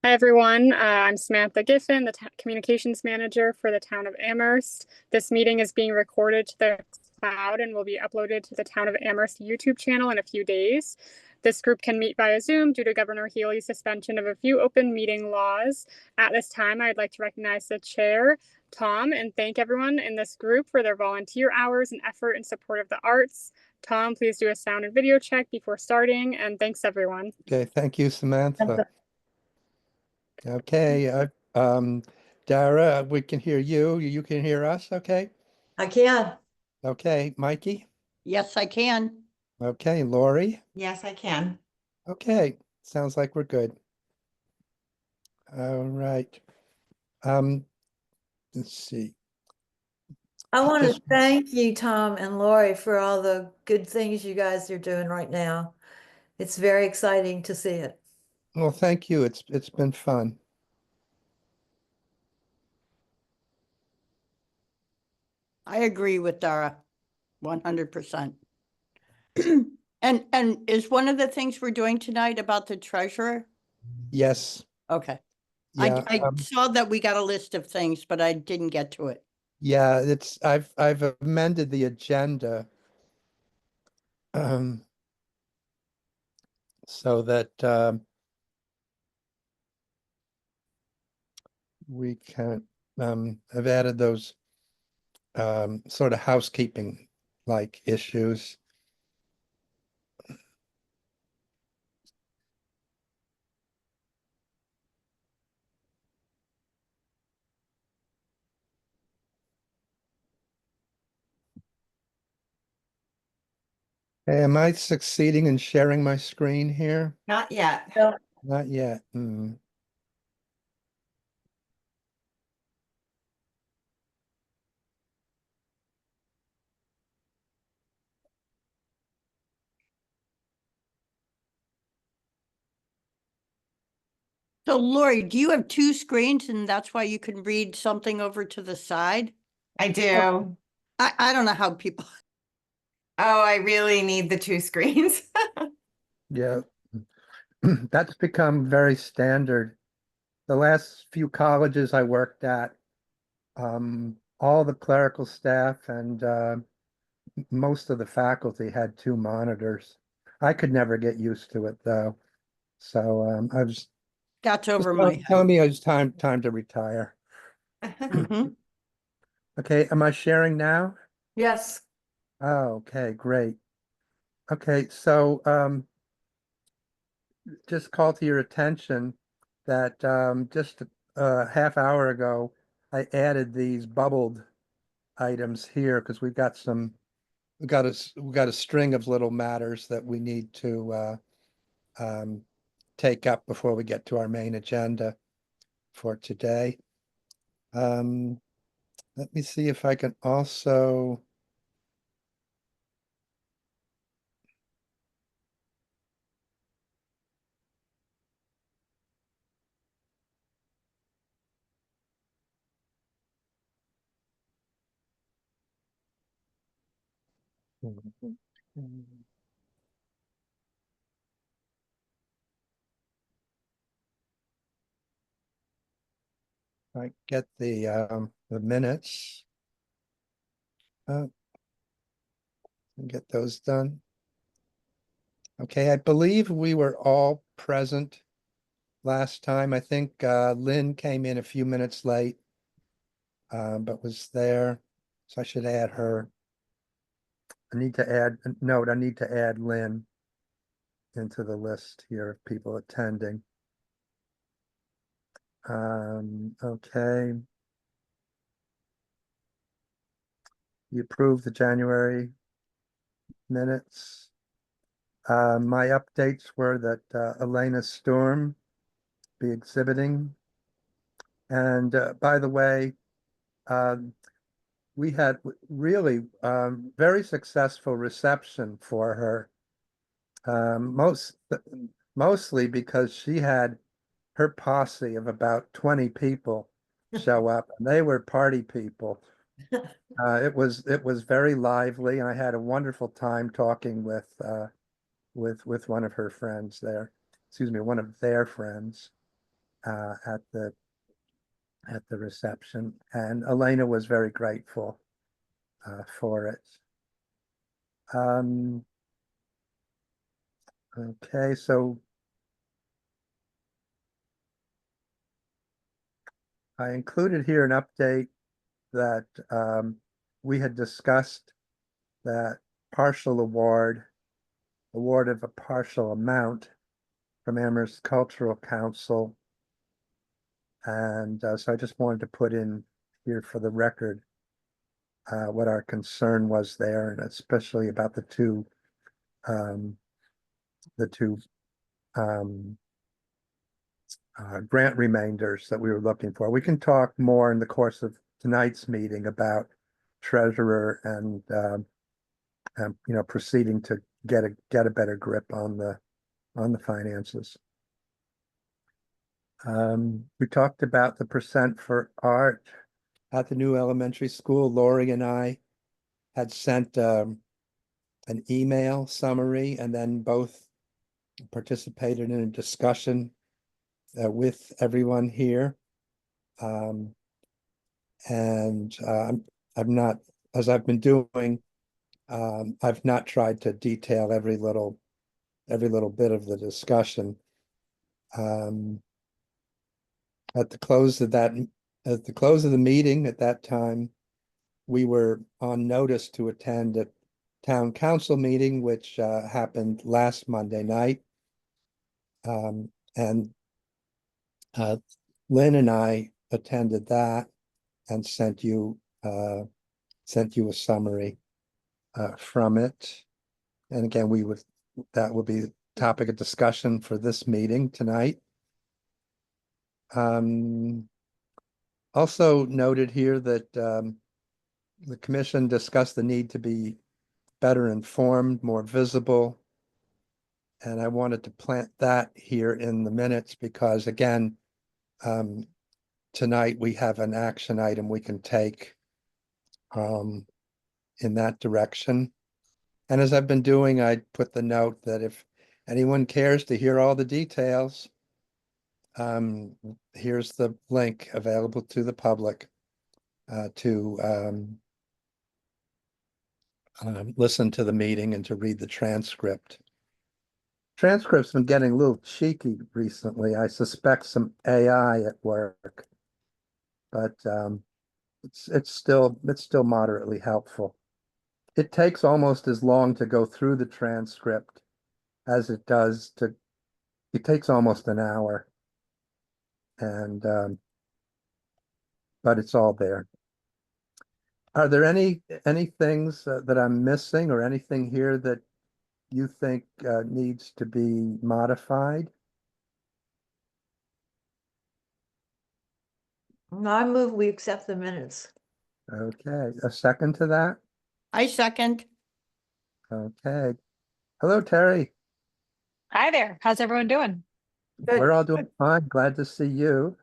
Hi, everyone. I'm Samantha Giffen, the Communications Manager for the town of Amherst. This meeting is being recorded to the cloud and will be uploaded to the town of Amherst YouTube channel in a few days. This group can meet via Zoom due to Governor Healy's suspension of a few open meeting laws. At this time, I'd like to recognize the chair, Tom, and thank everyone in this group for their volunteer hours and effort in support of the arts. Tom, please do a sound and video check before starting, and thanks, everyone. Okay, thank you, Samantha. Okay, Dara, we can hear you. You can hear us, okay? I can. Okay, Mikey? Yes, I can. Okay, Lori? Yes, I can. Okay, sounds like we're good. All right. Let's see. I want to Just- thank you, Tom and Lori, for all the good things you guys are doing right now. It's very exciting to see it. Well, thank you. It's been fun. I agree with Dara, 100%. And is one of the things we're doing tonight about the treasurer? Yes. Okay. Yeah. I saw that we got a list of things, but I didn't get to it. Yeah, I've amended the agenda so that we can I've added those sort of housekeeping like issues. Hey, am I succeeding in sharing my screen here? Not yet. Not yet. So Lori, do you have two screens and that's why you can read something over to the side? I do. I don't know how people, Oh, I really need the two screens. Yeah, that's become very standard. The last few colleges I worked at, all the clerical staff and most of the faculty had two monitors. I could never get used to it though. So I was that's just over my telling head. me it's time to retire. Mhm. Okay, am I sharing now? Yes. Oh, okay, great. Okay, so just call to your attention that just a half hour ago, I added these bubbled items here because we got a string of little matters that we need to um, take up before we get to our main agenda for today. Let me see if I can also. I get the minutes. Get those done. Okay, I believe we were all present last time. I think Lynn came in a few minutes late, but was there. So I should add her. I need to add a note. I need to add Lynn into the list here of people attending. Okay. You approved the January minutes. My updates were that Elena Storm be exhibiting. And by the way, we had really very successful reception for her. Mostly because she had her posse of about 20 people show up, and they were party people. It was very lively, and I had a wonderful time talking with one of her friends there. Excuse me, one of their friends. at the reception, and Elena was very grateful for it. Okay, so I included here an update that we had discussed that award of a partial amount from Amherst Cultural Council. And so I just wanted to put in here for the record what our concern was there, and especially about the two grant remainders that we were looking for. We can talk more in the course of tonight's meeting about treasurer and proceeding to get a better grip on the finances. We talked about the percent for art at the new elementary school. Lori and I had sent an email summary, and then both participated in a discussion with everyone here. And I'm not, as I've been doing, I've not tried to detail every little bit of the discussion. At the close of the meeting at that time, we were on notice to attend a town council meeting, which happened last Monday night. And Lynn and I attended that and sent you a summary from it. And again, that would be the topic of discussion for this meeting tonight. Also noted here that the commission discussed the need to be better informed, more visible. And I wanted to plant that here in the minutes because, again, tonight we have an action item we can take in that direction. And as I've been doing, I put the note that if anyone cares to hear all the details, here's the link available to the public to listen to the meeting and to read the transcript. Transcript's been getting a little cheeky recently. I suspect some AI at work, but it's still moderately helpful. It takes almost as long to go through the transcript as it takes almost an hour. And but it's all there. Are there any things that I'm missing, or anything here that you think needs to be modified? I move we accept the minutes. Okay, a second to that? I second. Okay. Hello, Terry. Hi there. How's everyone doing? Good. We're all doing fine. Glad to see you.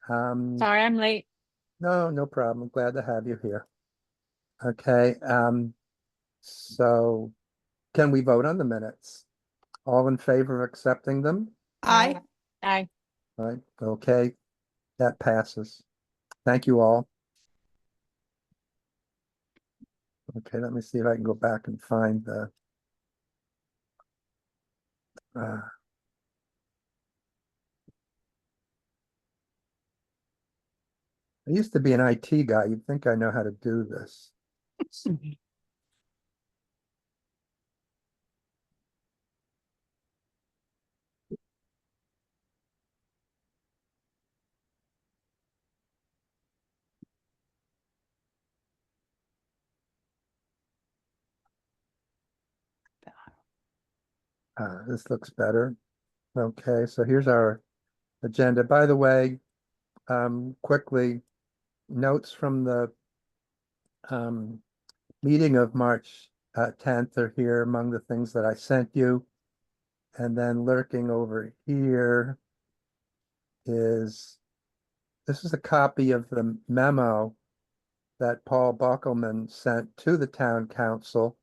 Sorry I'm late. No problem. I'm glad to have you here. Okay, so can we vote on the minutes? All in favor of accepting them? Aye. Aye. All right, okay, that passes. Thank you all. Okay, let me see if I can go back and find the I used to be an IT guy. You'd think I know how to do this. This looks better. Okay, so here's our agenda. By the way, quickly, notes from the meeting of March 10th are here among the things that I sent you. And then lurking over here this is a copy of the memo that Paul Buckelman sent to the town council.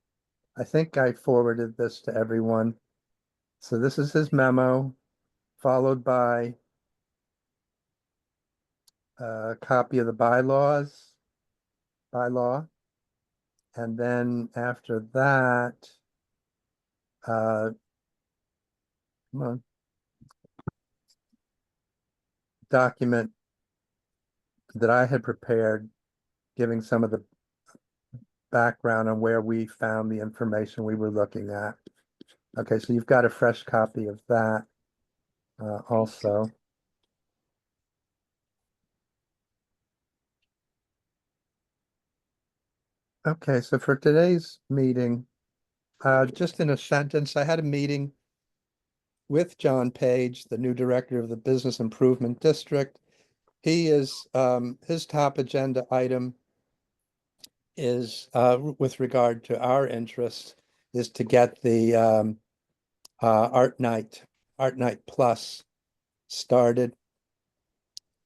I think I forwarded this to everyone. So this is his memo, followed by a copy of the bylaw. And then after that, come on, document that I had prepared, giving some of the background on where we found the information we were looking at. Okay, so you've got a fresh copy of that also. Okay, so for today's meeting, just in a sentence, I had a meeting with John Page, the new director of the Business Improvement District. He is, his top agenda item is, with regard to our interests, is to get the Art Night Plus started.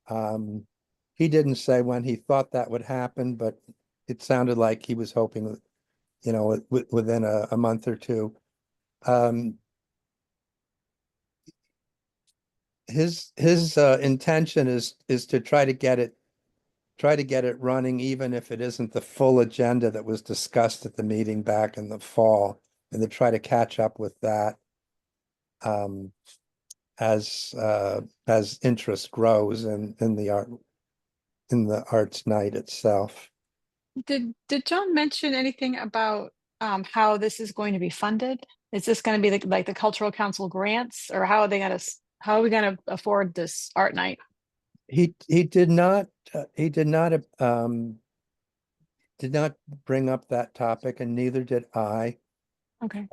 He didn't say when he thought that would happen, but it sounded like he was hoping, you know, within a month or two. His intention is to try to get it running, even if it isn't the full agenda that was discussed at the meeting back in the fall, and to try to catch up with that as interest grows in the arts night itself. Did John mention anything about how this is going to be funded? Is this going to be like the Cultural Council grants, or how are we going to afford this art night? He did not bring up that topic, and neither did I. Okay.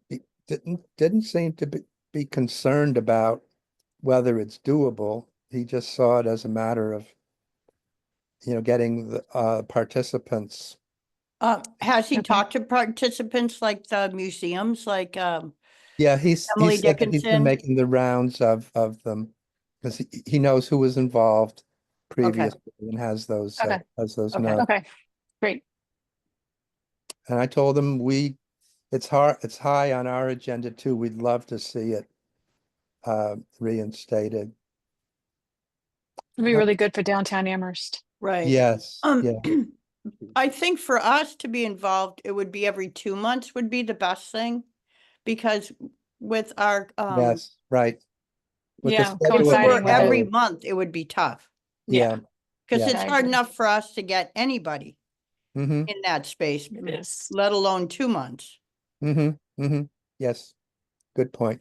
He didn't seem to be concerned about whether it's doable. He just saw it as a matter of, you know, getting the participants. Has he Okay. talked to participants like the museums, like Yeah, he Emily said that he's been Dickinson? making the rounds of them, because he knows who was involved previously and has those Okay. Okay. notes. Okay. Great. And I told him it's high on our agenda too. We'd love to see it reinstated. It'd be really good for downtown Amherst. Right. Yes, yeah, I think for us to be involved, it would be every 2 months would be the best thing. Because with our, yes, right. With the Yeah, if schedule it of coinciding were with it. every Howard, month, it would be tough. yeah, Because yeah. it's I hard agree. enough for us to get anybody Mm-hmm, in that space, It is. let alone 2 months. mm-hmm, mm-hmm. Yes, good point.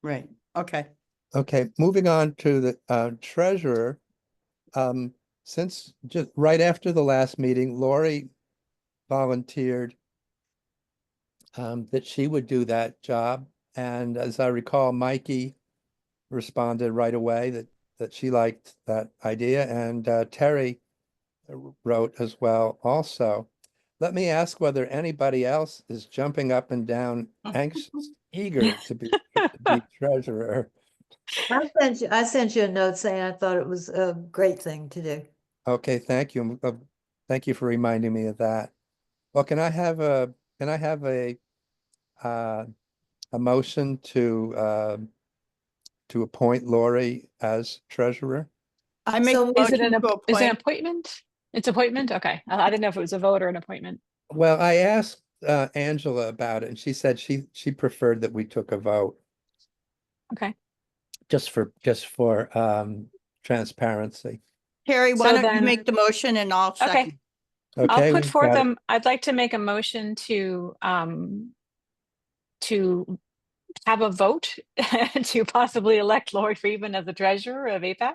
Right, okay. Okay, moving on to the treasurer. Since just right after the last meeting, Lori volunteered that she would do that job. And as I recall, Mikey responded right away that she liked that idea, and Terry wrote as well also. Let me ask whether anybody else is jumping up and down, anxious, eager to be treasurer. I sent you a note saying I thought it was a great thing to do. Okay, thank you. Thank you for reminding me of that. Well, can I have uh, a motion to appoint Lori as treasurer? I make So a Is it motion to is it an appoint, appointment? It's appointment? Okay. I didn't know if it was a vote or an appointment. Well, I asked Angela about it, and she said she preferred that we took a vote, Okay. just for transparency. Terry, why So don't you then, make the motion and I'll okay, second? I'll Okay, put we've forth got it. I'd like to make a motion to have a vote to possibly elect Lori Friedman as the treasurer of APAC.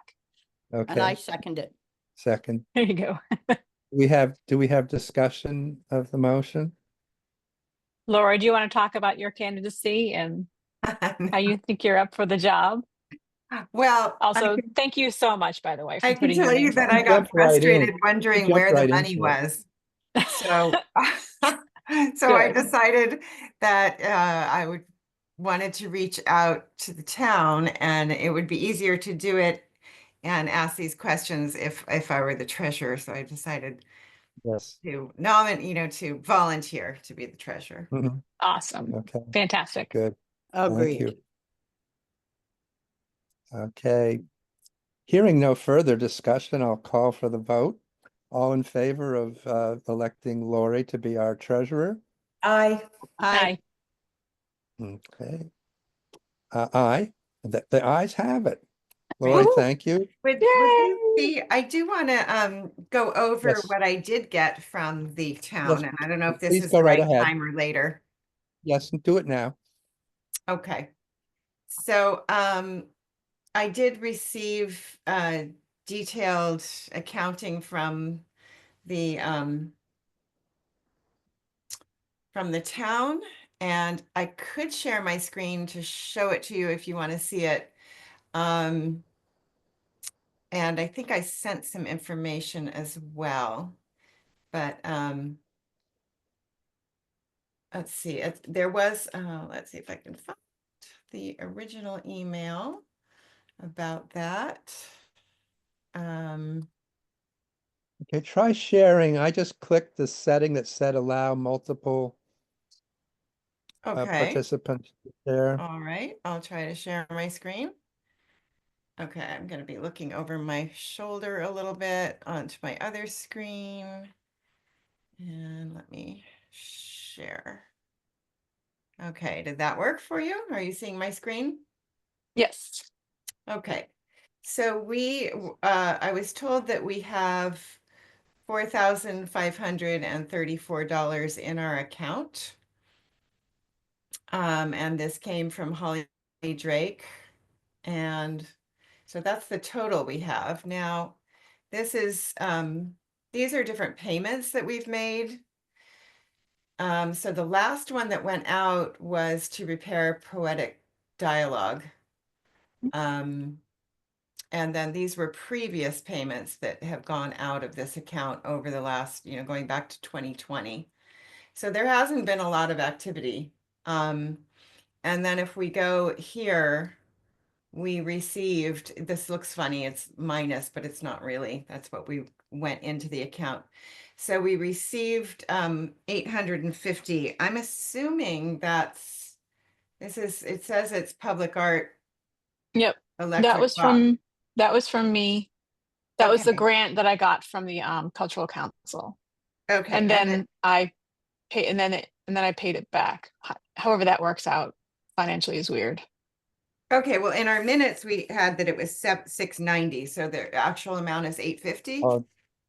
And I Okay, second it. second. There you go. Do we have discussion of the motion? Laura, do you want to talk about your candidacy and how you think you're up for the job? Well, Also, thank you so much, by the way, for I can putting your tell name you that forward. I got Jumped right in. frustrated wondering jumped where the right money into it. was. So, so I Good. decided that I would wanted to reach out to the town, and it would be easier to do it and ask these questions if I were the treasurer. So I decided Yes. to nominate, to volunteer to be the treasurer. Mhm. Awesome. Okay, Fantastic. good. Thank Agreed. you. Okay. Hearing no further discussion, I'll call for the vote. All in favor of electing Lori to be our treasurer? I, Aye. Okay. Aye. The ayes have it. Lori, Woo-hoo. thank you. Would you Yay! be, I do want to go over Yes. what I did get from the Yes, town, and I don't know if this please is go the right right ahead. time or later. Yes, do it now. Okay. So I did receive detailed accounting from the town, and I could share my screen to show it to you if you want to see it. And I think I sent some information as well, but let's see. There was, let's see if I can find the original email about that. Okay, try sharing. I just clicked the setting that said allow multiple Okay. participants there. All right. I'll try to share my screen. Okay, I'm going to be looking over my shoulder a little bit onto my other screen. And let me share. Okay, did that work for you? Are you seeing my screen? Yes. Okay, so I was told that we have $4,534 in our account. And this came from Holly Drake. And so that's the total we have. Now, this is, these are different payments that we've made. So the last one that went out was to repair Poetic Dialogue. And then these were previous payments that have gone out of this account over the last, going back to 2020. So there hasn't been a lot of activity. And then if we go here, we received, this looks funny, it's minus, but it's not really. That's what we went into the account. So we received 850. I'm assuming it says it's public art Yep. That electric was box. from me. That was the Okay. grant that I got from the cultural council. Okay. And then I pay and then I paid it back. However that works out financially is weird. Okay, well, in our minutes, we had that it was 690, so the actual amount is 850. All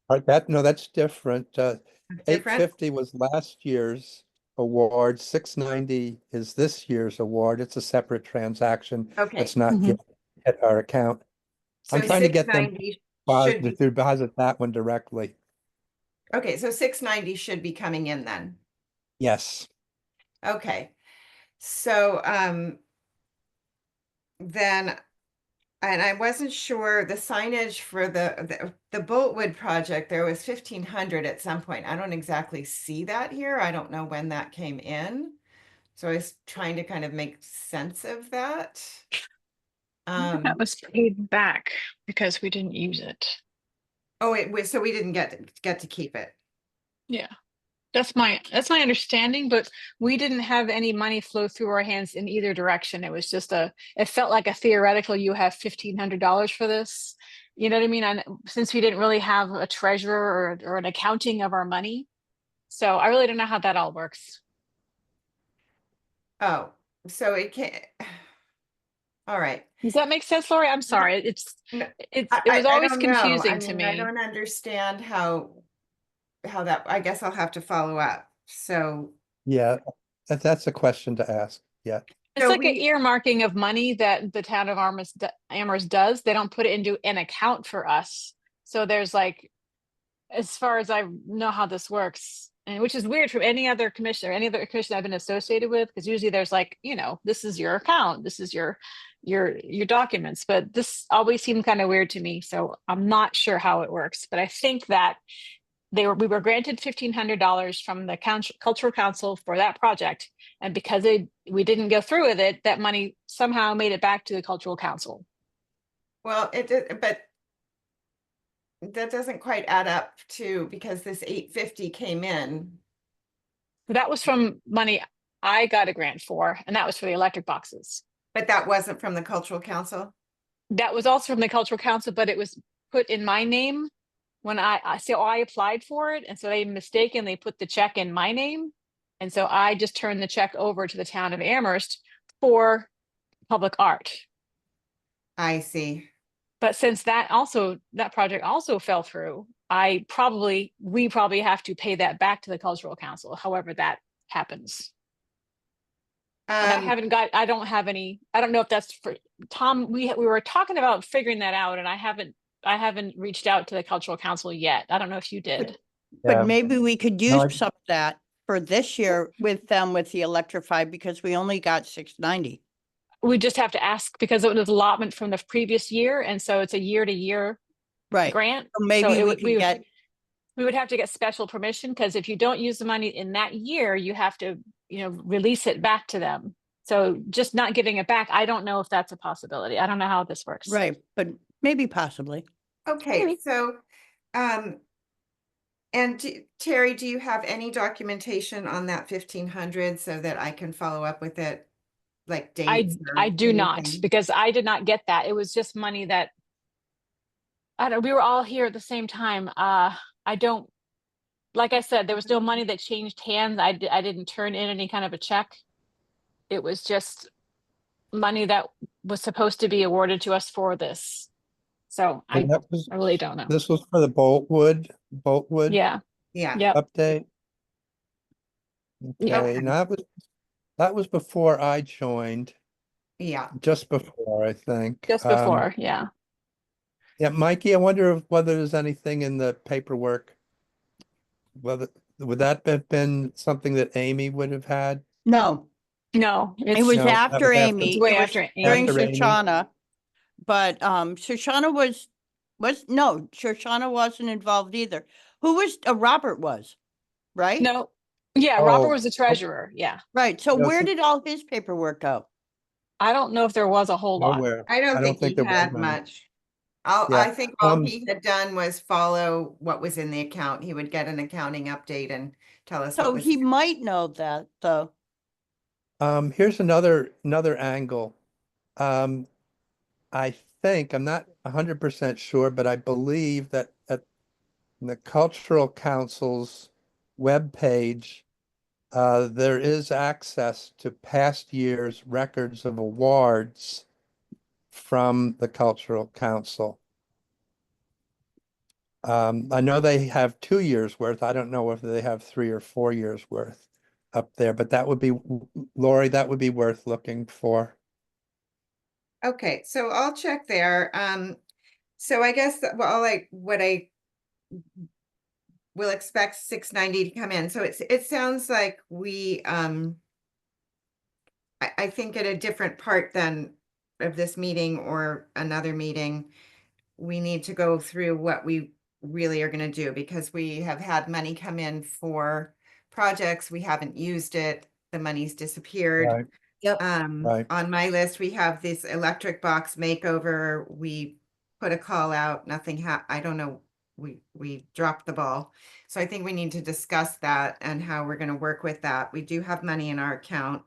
right, no, that's different. Different? 850 was last year's award. 690 is this year's award. It's a separate transaction. Okay, That's not Mhm. yet hit our account. so I'm trying to get them 690 should be, to deposit that one directly. okay, so 690 should be coming in then. Yes. Okay, so then, and I wasn't sure the signage for the Boltwood project, there was 1,500 at some point. I don't exactly see that here. I don't know when that came in. So I was trying to kind of make sense of that. That was paid back because we didn't use it. Oh, it was, so we didn't get to keep it. Yeah. That's my understanding, but we didn't have any money flow through our hands in either direction. It was just it felt like a theoretical, you have $1,500 for this. You know what I mean? And since we didn't really have a treasurer or an accounting of our money. So I really don't know how that all works. Oh, so it can't. All right. Does that make sense, Lori? I'm sorry. No, It I was always don't know. confusing I to mean, I me. don't understand how that, I guess I'll have to follow up. So, Yeah, that's a question to ask. Yeah. It's so like an earmarking of money that the town of Amherst does. They don't put it into an account for us. So there's like, as far as I know how this works, and which is weird from any other commissioner, any other commissioner I've been associated with, because usually there's like, this is your account, this is your documents, but this always seemed kind of weird to me. So I'm not sure how it works, but I think that we were granted $1,500 from the cultural council for that project, and because we didn't go through with it, that money somehow made it back to the cultural council. well, but that doesn't quite add up to, because this 850 came in. That was from money I got a grant for, and that was for the electric boxes. But that wasn't from the cultural council? That was also from the cultural council, but it was put in my name when so I applied for it, and so they mistakenly put the check in my name, and so I just turned the check over to the town of Amherst for public art. I see. But since that project also fell through, we probably have to pay that back to the cultural council, however that happens. But I don't have any, I don't know if that's for Tom. We were talking about figuring that out, and I haven't reached out to the cultural council yet. I don't know if you did. But Yeah. maybe we could No, use some of that for this year with them with the electrified, because we only got 690. We just have to ask because it was allotment from the previous year, and so it's a year-to-year Right. grant. So maybe it we would- could get, we would have to get special permission, because if you don't use the money in that year, you have to, release it back to them. So just not giving it back, I don't know if that's a possibility. I don't know how this works. right, but maybe possibly. Okay, Maybe. so, and Terry, do you have any documentation on that 1,500 so that I can follow up with it? Like dates or I do not, anything? because I did not get that. It was just money that we were all here at the same time. I don't, like I said, there was no money that changed hands. I didn't turn in any kind of a check. It was just money that was supposed to be awarded to us for this. So I really don't know. This was for the Boltwood Yeah. Yeah. Yep. update. Yeah. Okay, now that was before I joined, Yeah. just before, I think. Just before. Yeah. Yeah, Mikey, I wonder whether there's anything in the paperwork. Whether would that have been something that Amy would have had? No, No, it was No, that after was Amy. it's way It was after during Amy. Shoshana. But Shoshana no, Shoshana wasn't involved either. Who was, Robert was, right? No. Yeah, Oh, Robert was the treasurer. Yeah. Right, so Yes. where did all his paperwork go? I don't know if there was a whole lot. nowhere. I don't think he there was had many. much. Yeah, I think all he had done was follow what was in the account. He would get an accounting update and tell us what So was. he might know that, though. Here's another angle. I think, I'm not 100% sure, but I believe that at the Cultural Council's webpage, there is access to past year's records of awards from the Cultural Council. I know they have 2 years worth. I don't know if they have 3 or 4 years worth up there, but that would be, Lori, that would be worth looking for. Okay, so I'll check there. So I guess what I will expect 690 to come in. So it sounds like we I think at a different part than of this meeting or another meeting, we need to go through what we really are going to do, because we have had money come in for projects. We haven't used it. The money's disappeared. Right. Yep. Right. On my list, we have this electric box makeover. We put a call out, nothing I don't know. We dropped the ball. So I think we need to discuss that and how we're going to work with that. We do have money in our account.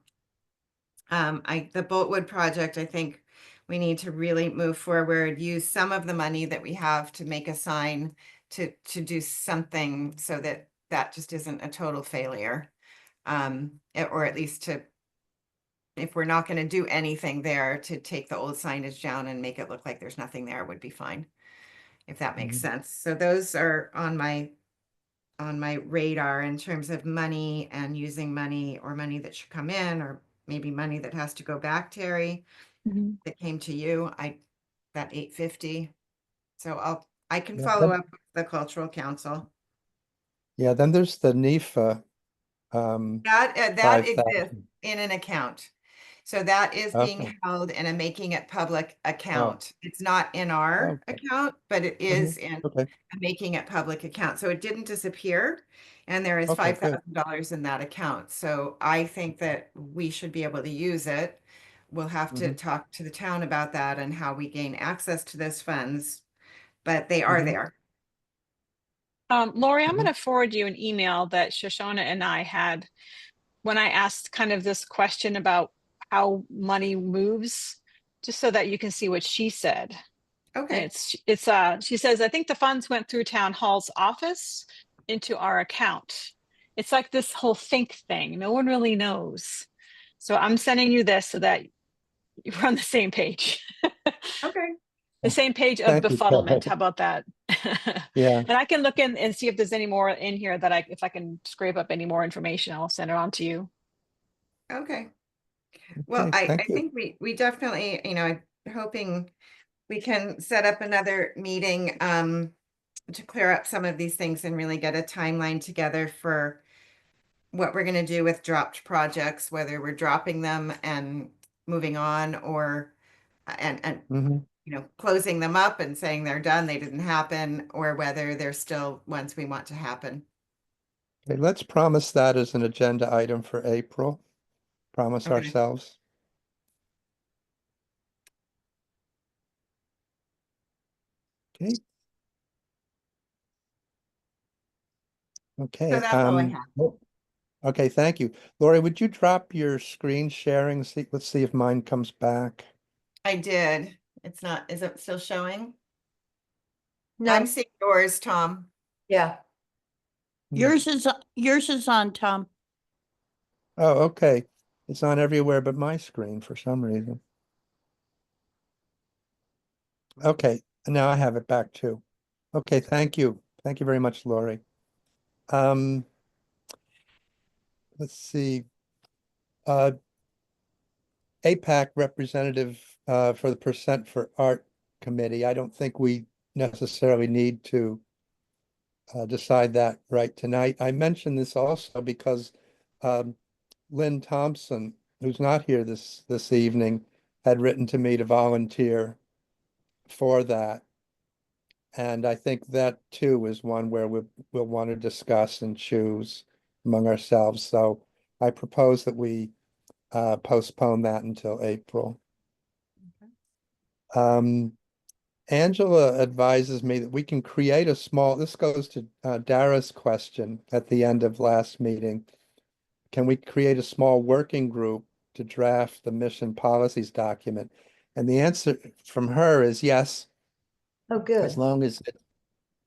The Boltwood project, I think we need to really move forward, use some of the money that we have to make a sign to do something so that that just isn't a total failure. Or at least to, if we're not going to do anything there, to take the old signage down and make it look like there's nothing there would be fine, if that makes sense. So those are on my radar in terms of money and using money, or money that should come in, or maybe money that has to go back, Terry, that came to you. That 850. So I can Yeah, follow up with the Cultural Council. Yeah, then there's the NEFA. That exists 5,000. in an account. So that is being Okay. held in a making it public account. It's not in our Okay. account, but it is in Okay. a making it public account. So it didn't disappear. And there is Okay, good. $5,000 in that account. So I think that we should be able to use it. We'll have to talk to the town about that and how we gain access to those funds, but they are there. Lori, I'm going to forward you an email that Shoshana and I had when I asked kind of this question about how money moves. just so that you can see what she said. And Okay, she says, I think the funds went through town hall's office into our account. It's like this whole think thing. No one really knows. So I'm sending you this so that you're on the same page. okay. The same page of Thank you, befuddlement. Carol. How about that? Yeah, And I can look in and see if there's any more in here that if I can scrape up any more information, I'll send it on to you. Okay. Well, okay, I thank you. think we definitely, hoping we can set up another meeting to clear up some of these things and really get a timeline together for what we're going to do with dropped projects, whether we're dropping them and moving on, or and Mhm. closing them up and saying they're done, they didn't happen, or whether they're still ones we want to happen. Okay, let's promise that as an agenda item for April. Promise Okay. ourselves. Okay. Okay, So that's all I have. okay, thank you. Lori, would you drop your screen sharing? Let's see if mine comes back. I did. It's not, is it still showing? No, I'm seeing yours, Tom. yeah, Yours is on, Tom. Oh, okay. It's on everywhere but my screen for some reason. Okay, now I have it back too. Okay, thank you. Thank you very much, Lori. Um, let's see. APAC representative for the Percent for Art Committee. I don't think we necessarily need to decide that right tonight. I mention this also because um, Lynn Thompson, who's not here this evening, had written to me to volunteer for that. And I think that too is one where we'll want to discuss and choose among ourselves. So I propose that we postpone that until April. Angela advises me that we can create a small, this goes to Dara's question at the end of last meeting. Can we create a small working group to draft the mission policies document? And the answer from her is yes, oh, good. as long as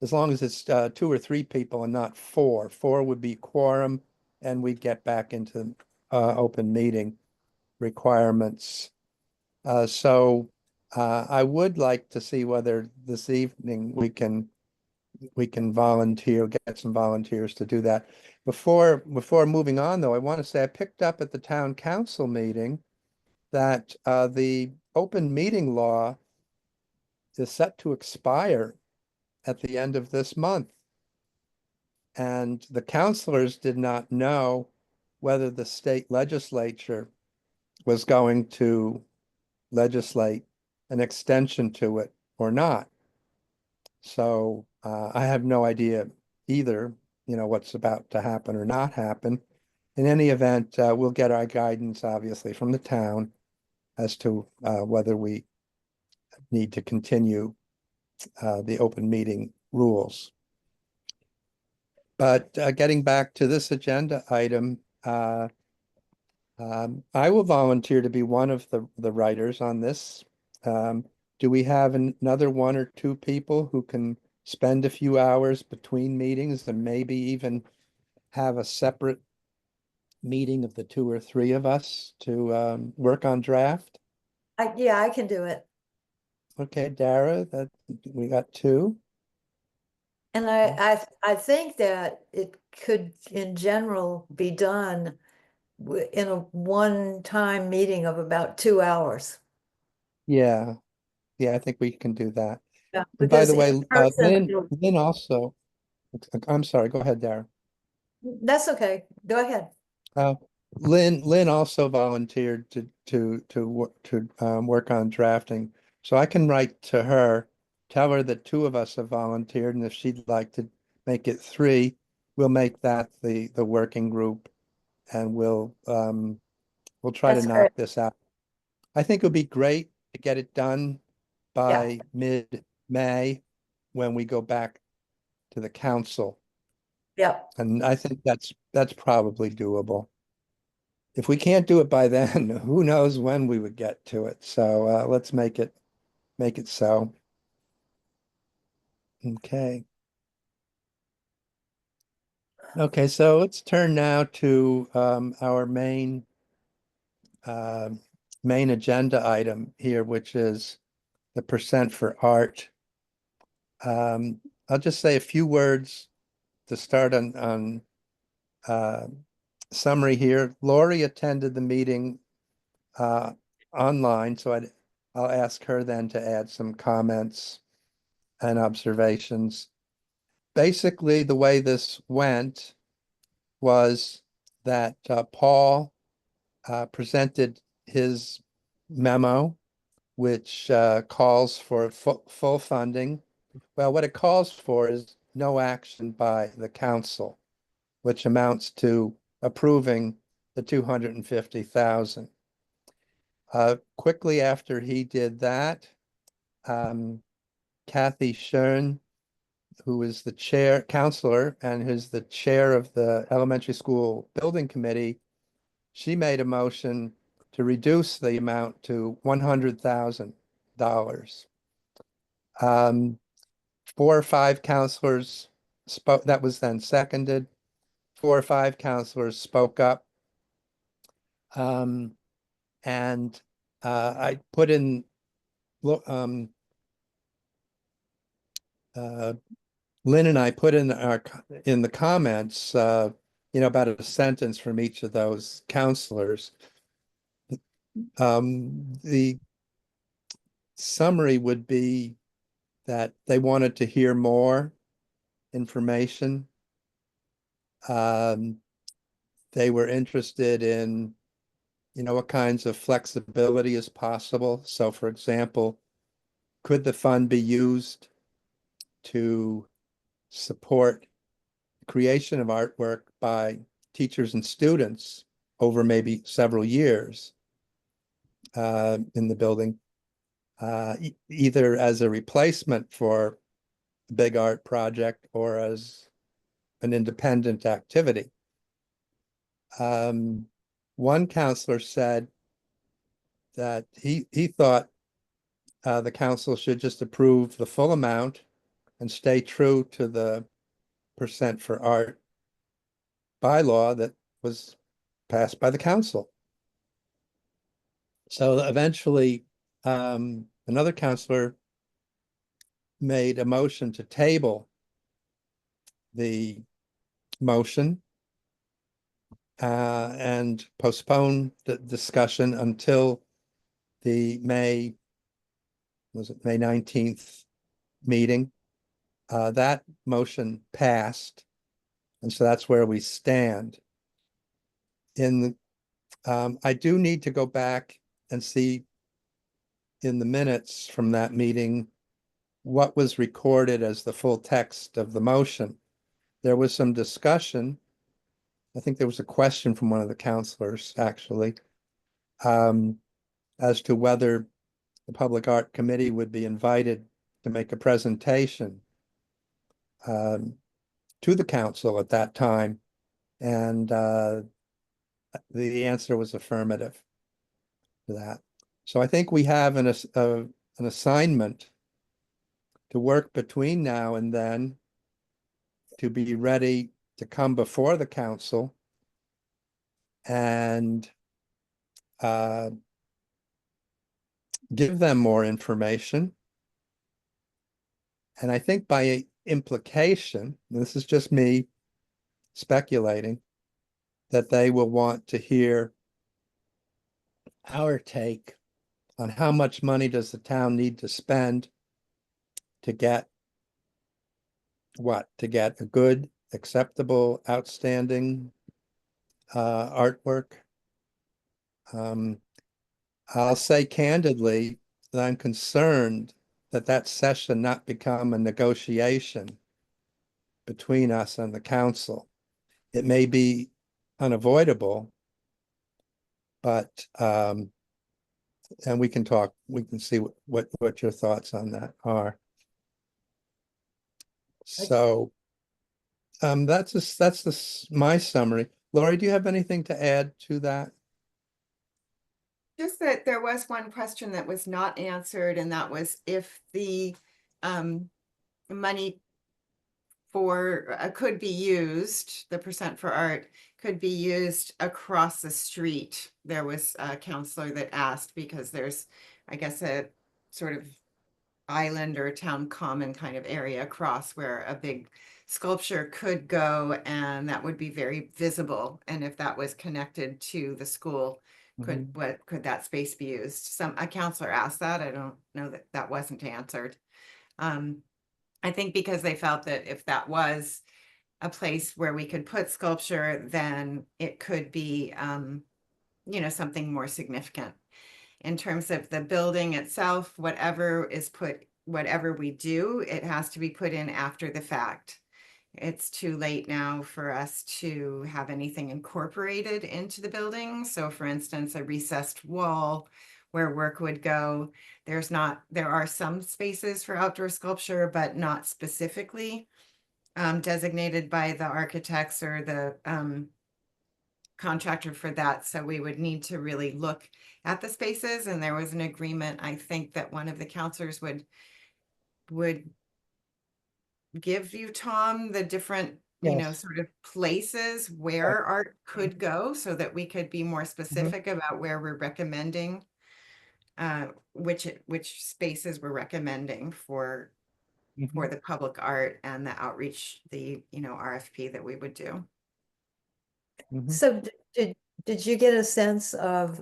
it's 2 or 3 people and not 4. 4 would be quorum, and we'd get back into open meeting requirements. So I would like to see whether this evening we can volunteer, get some volunteers to do that. Before moving on, though, I want to say I picked up at the town council meeting that the open meeting law is set to expire at the end of this month. And the councilors did not know whether the state legislature was going to legislate an extension to it or not. So I have no idea either, what's about to happen or not happen. In any event, we'll get our guidance, obviously, from the town as to whether we need to continue the open meeting rules. But getting back to this agenda item, I will volunteer to be one of the writers on this. Do we have another 1 or 2 people who can spend a few hours between meetings and maybe even have a separate meeting of the 2 or 3 of us to work on draft? Yeah, I can do it. Okay, Dara, that we got 2. And I think that it could, in general, be done in a one-time meeting of about 2 hours. Yeah, I think we can do that. Yeah, And by because the in way, person, Lynn also, I'm sorry, go ahead, Dara. that's okay. Go ahead. Uh, Lynn also volunteered to work on drafting, so I can write to her, tell her that 2 of us have volunteered, and if she'd like to make it 3, we'll make that the working group, and we'll try to That's great. knock this out. I think it would be great to get it done Yeah, by mid-May when we go back to the council, yeah. and I think that's probably doable. if we can't do it by then, who knows when we would get to it. So let's make it so. Okay. Okay, so let's turn now to our uh, main agenda item here, which is the percent for art. I'll just say a few words to start on uh, summary here. Lori attended the meeting online, so I'll ask her then to add some comments and observations. Basically, the way this went was that Paul presented his memo, which calls for full funding. Well, what it calls for is no action by the council, which amounts to approving the 250,000. Quickly after he did that, Kathy Schern, who is the counselor and who's the chair of the elementary school building committee, she made a motion to reduce the amount to $100,000. 4 or 5 counselors spoke, that was then seconded. 4 or 5 counselors spoke up. And I put in, Lynn and I put in the comments, about a sentence from each of those counselors. The summary would be that they wanted to hear more information. They were interested in, what kinds of flexibility is possible. So, for example, could the fund be used to support creation of artwork by teachers and students over maybe several years in the building, either as a replacement for a big art project or as an independent activity. One counselor said that he thought the council should just approve the full amount and stay true to the percent for art bylaw that was passed by the council. So eventually, another counselor made a motion to table the motion and postpone the discussion until the May 19th meeting. That motion passed, and so that's where we stand. I do need to go back and see in the minutes from that meeting what was recorded as the full text of the motion. There was some discussion. I think there was a question from one of the counselors, actually, as to whether the Public Art Committee would be invited to make a presentation to the council at that time. And the answer was affirmative to that. So I think we have an assignment to work between now and then to be ready to come before the council and give them more information. And I think by implication, this is just me speculating, that they will want to hear our take on how much money does the town need to spend to get to get a good, acceptable, outstanding artwork. I'll say candidly that I'm concerned that that session not become a negotiation between us and the council. It may be unavoidable, but and we can see what your thoughts on that are. So that's my summary. Lori, do you have anything to add to that? Just that there was one question that was not answered, and that was if the money for could be used, the percent for art could be used across the street. There was a counselor that asked because there's, I guess, a sort of island or town common kind of area across where a big sculpture could go, and that would be very visible. And if that was connected to the school, could that space be used? A counselor asked that. I don't know that that wasn't answered. I think because they felt that if that was a place where we could put sculpture, then it could be, you know, something more significant. In terms of the building itself, whatever we do, it has to be put in after the fact. It's too late now for us to have anything incorporated into the building. So for instance, a recessed wall where work would go. There are some spaces for outdoor sculpture, but not specifically designated by the architects or the contractor for that. So we would need to really look at the spaces. And there was an agreement, I think, that one of the counselors would give you, Tom, the different, you know, Yes. sort of places where art could go so that we could be more specific about where we're recommending, which spaces we're recommending for the public art and the outreach, the, you know, RFP that we would do. So did you get a sense of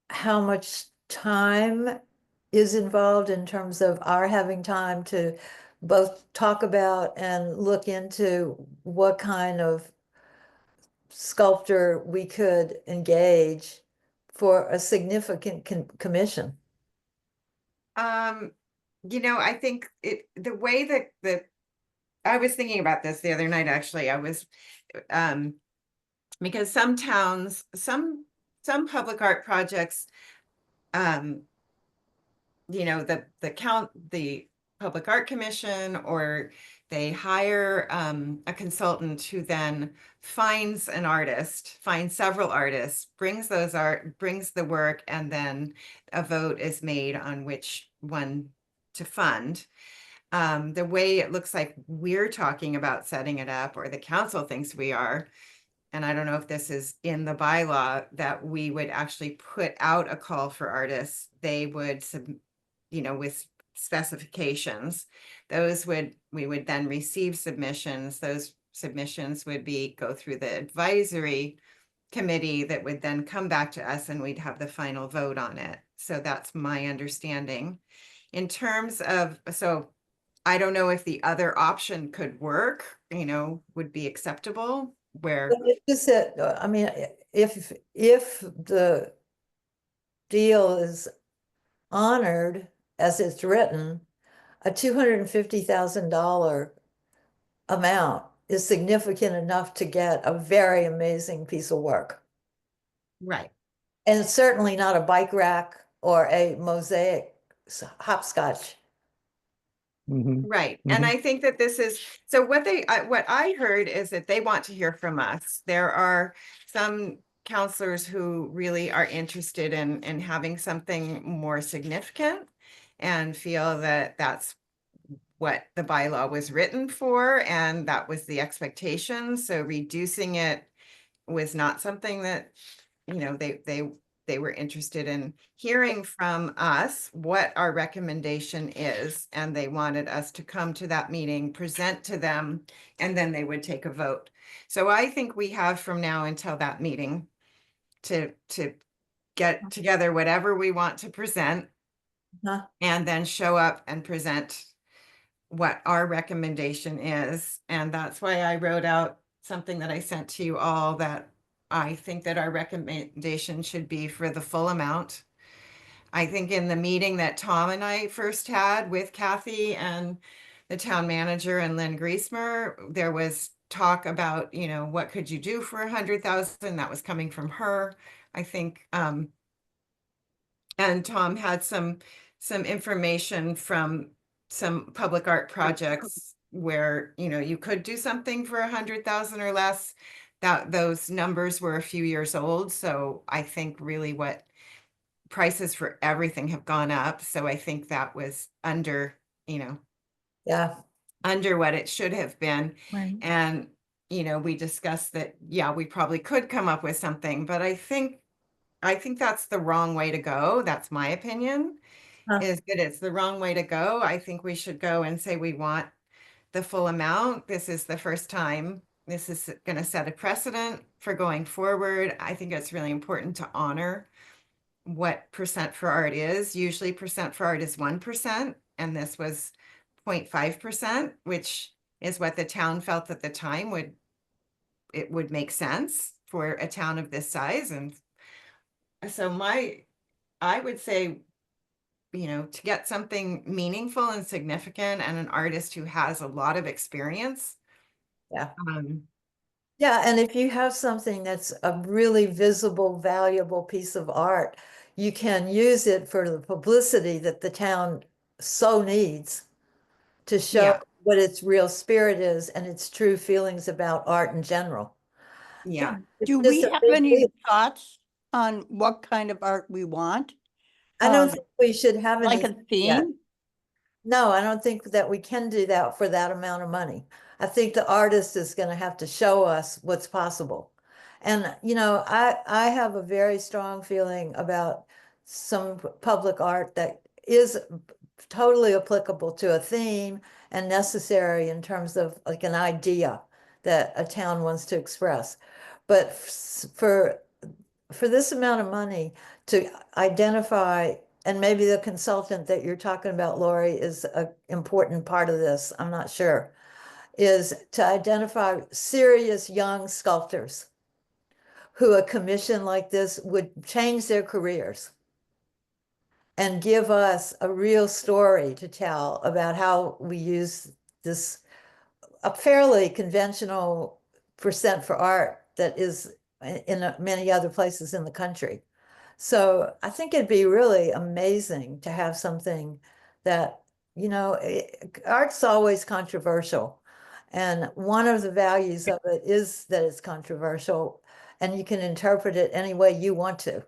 how much time is involved in terms of our having time to both talk about and look into what kind of sculptor we could engage for a significant commission? You know, I think the way that I was thinking about this the other night, actually, I was, because some towns, some public art projects, you know, the Public Art Commission, or they hire a consultant who then finds several artists, brings the work, and then a vote is made on which one to fund. The way it looks like we're talking about setting it up, or the council thinks we are, and I don't know if this is in the bylaw, that we would actually put out a call for artists. They would, you know, with specifications, we would then receive submissions. Those submissions would go through the advisory committee that would then come back to us, and we'd have the final vote on it. So that's my understanding. In terms of, so I don't know if the other option could work, you know, would be acceptable, where, But it's just that, I mean, if the deal is honored as it's written, a $250,000 amount is significant enough to get a very amazing piece of work. right. And it's certainly not a bike rack or a mosaic hopscotch. Right. And I think that this is, so what I heard is that they want to hear from us. There are some counselors who really are interested in having something more significant and feel that that's what the bylaw was written for, and that was the expectation. So reducing it was not something that, you know, they were interested in hearing from us what our recommendation is, and they wanted us to come to that meeting, present to them, and then they would take a vote. So I think we have from now until that meeting to get together whatever we want to present, and then show up and present what our recommendation is. And that's why I wrote out something that I sent to you all, that I think that our recommendation should be for the full amount. I think in the meeting that Tom and I first had with Kathy and the town manager and Lynn Griesmer, there was talk about, you know, what could you do for 100,000? That was coming from her, I think. And Tom had some information from some public art projects where, you know, you could do something for 100,000 or less. That those numbers were a few years old. So I think really what prices for everything have gone up. So I think that was under, Yeah, under what it should have been. Right. And, we discussed that, yeah, we probably could come up with something, but I think that's the wrong way to go. That's my opinion, Huh. is that it's the wrong way to go. I think we should go and say we want the full amount. This is the first time. This is going to set a precedent for going forward. I think it's really important to honor what percent for art is. Usually percent for art is 1%, and this was 0.5%, which is what the town felt at the time would make sense for a town of this size. And so I would say, to get something meaningful and significant and an artist who has a lot of experience. yeah. Um, Yeah, and if you have something that's a really visible, valuable piece of art, you can use it for the publicity that the town so needs to show Yeah. what its real spirit is and its true feelings about art in general. yeah. It's Do just we a have big any deal. thoughts on what kind of art we want? I don't Um, think we should have Like any a yet. theme? No, I don't think that we can do that for that amount of money. I think the artist is going to have to show us what's possible. And, I have a very strong feeling about some public art that is totally applicable to a theme and necessary in terms of like an idea that a town wants to express. But for this amount of money to identify, and maybe the consultant that you're talking about, Lori, is an important part of this, I'm not sure, is to identify serious young sculptors who a commission like this would change their careers and give us a real story to tell about how we use this a fairly conventional percent for art that is in many other places in the country. So I think it'd be really amazing to have something that, art's always controversial. And one of the values of it is that it's controversial and you can interpret it any way you want to.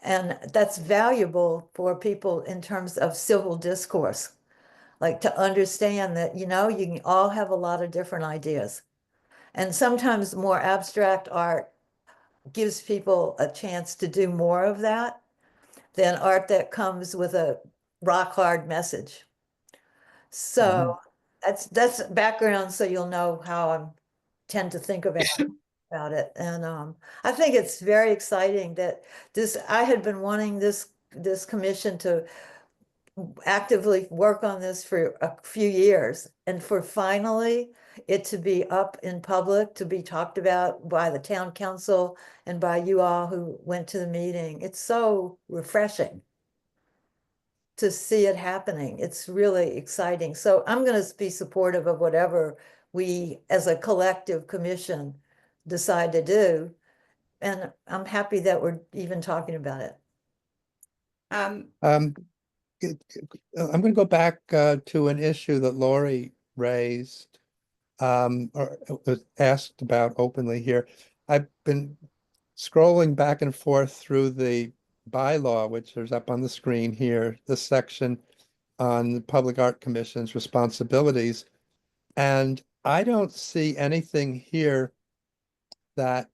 And that's valuable for people in terms of civil discourse, like to understand that, you can all have a lot of different ideas. And sometimes more abstract art gives people a chance to do more of that than art that comes with a rock hard message. So that's background, so you'll know how I tend to think about it. And I think it's very exciting that I had been wanting this commission to actively work on this for a few years, and for finally it to be up in public, to be talked about by the town council and by you all who went to the meeting. It's so refreshing to see it happening. It's really exciting. So I'm going to be supportive of whatever we as a collective commission decide to do. And I'm happy that we're even talking about it. Um, I'm going to go back to an issue that Lori raised or was asked about openly here. I've been scrolling back and forth through the bylaw, which is up on the screen here, the section on the Public Art Commission's responsibilities. And I don't see anything here that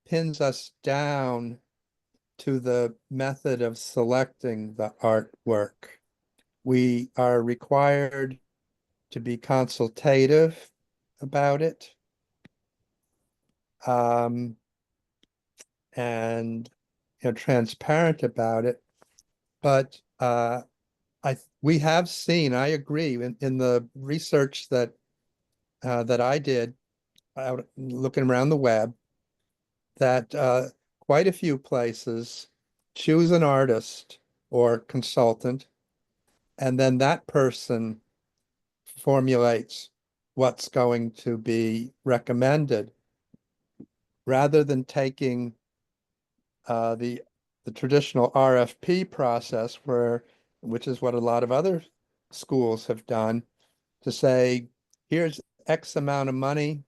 pins us down to the method of selecting the artwork. We are required to be consultative about it. And transparent about it. But we have seen, I agree, in the research that I did out looking around the web, that quite a few places choose an artist or consultant, and then that person formulates what's going to be recommended, rather than taking the traditional RFP process, which is what a lot of other schools have done, to say, here's X amount of money,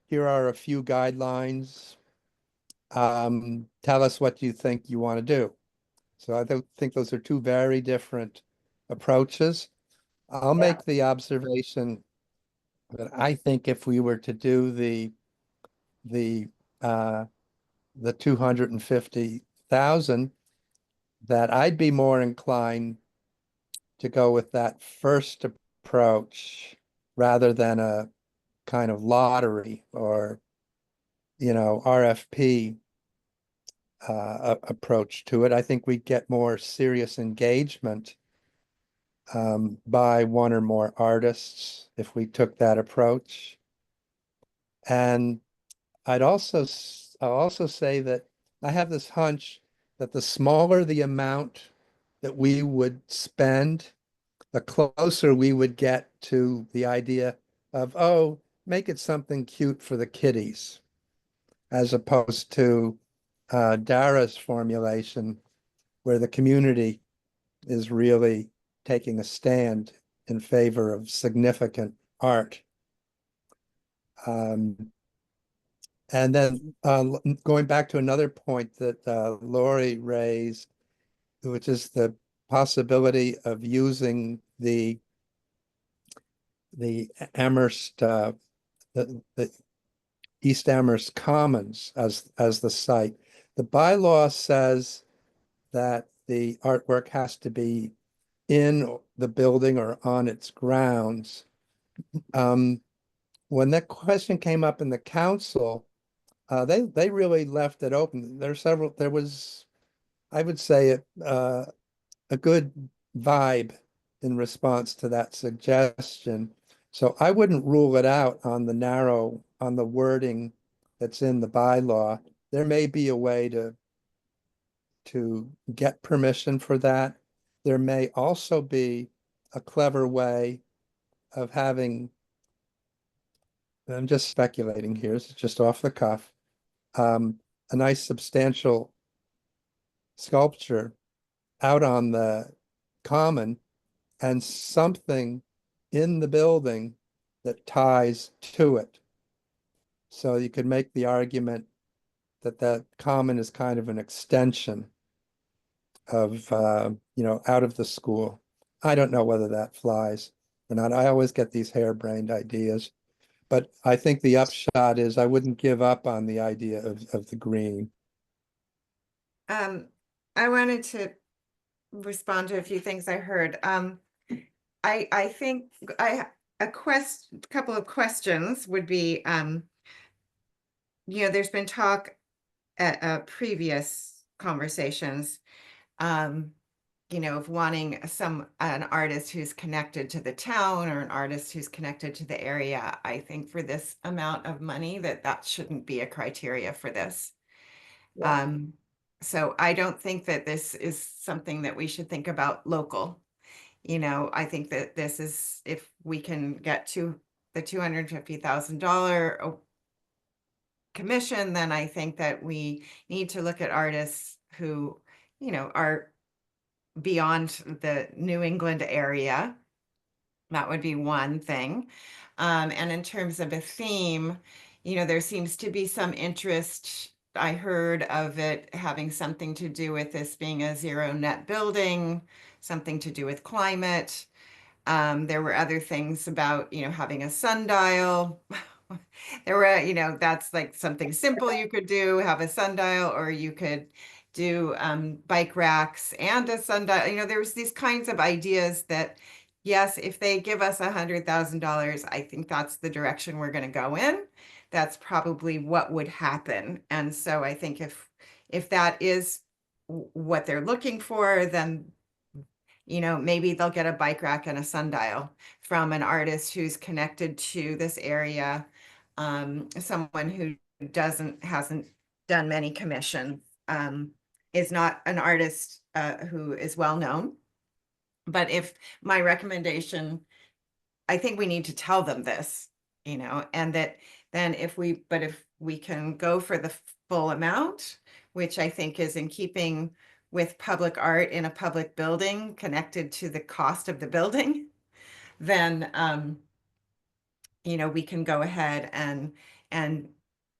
here are a few guidelines, tell us what you think you want to do. So I don't think those are two very different approaches. I'll Yeah. make the observation that I think if we were to do the uh the 250,000, that I'd be more inclined to go with that first approach rather than a kind of lottery or, RFP approach to it. I think we get more serious engagement by one or more artists if we took that approach. And I'll also say that I have this hunch that the smaller the amount that we would spend, the closer we would get to the idea of, oh, make it something cute for the kiddies, as opposed to Dara's formulation, where the community is really taking a stand in favor of significant art. And then going back to another point that Lori raised, which is the possibility of using the Amherst, the East Amherst Commons as the site. The bylaw says that the artwork has to be in the building or on its grounds. When that question came up in the council, they really left it open. There was, I would say, a good vibe in response to that suggestion. So I wouldn't rule it out on the wording that's in the bylaw. There may be a way to get permission for that. There may also be a clever way of having, I'm just speculating here, it's just off the cuff, a nice substantial sculpture out on the common and something in the building that ties to it. So you could make the argument that that common is kind of an extension of, out of the school. I don't know whether that flies or not. I always get these harebrained ideas, but I think the upshot is I wouldn't give up on the idea of the green. I wanted to respond to a few things I heard. I think couple of questions would be, there's been talk at previous conversations, of wanting an artist who's connected to the town or an artist who's connected to the area. I think for this amount of money that shouldn't be a criteria for this. Yeah. So I don't think that this is something that we should think about local. I think that this is, if we can get to the $250,000 commission, then I think that we need to look at artists who, are beyond the New England area. That would be one thing. And in terms of a theme, there seems to be some interest. I heard of it having something to do with this being a zero net building, something to do with climate. There were other things about, having a sundial. There were, that's like something simple you could do, have a sundial, or you could do bike racks and a sundial. There's these kinds of ideas that, yes, if they give us $100,000, I think that's the direction we're going to go in. That's probably what would happen. And so I think if that is what they're looking for, then maybe they'll get a bike rack and a sundial from an artist who's connected to this area, someone who hasn't done many commissions, is not an artist who is well known. But if my recommendation, I think we need to tell them this, and that then if we can go for the full amount, which I think is in keeping with public art in a public building connected to the cost of the building, then, we can go ahead and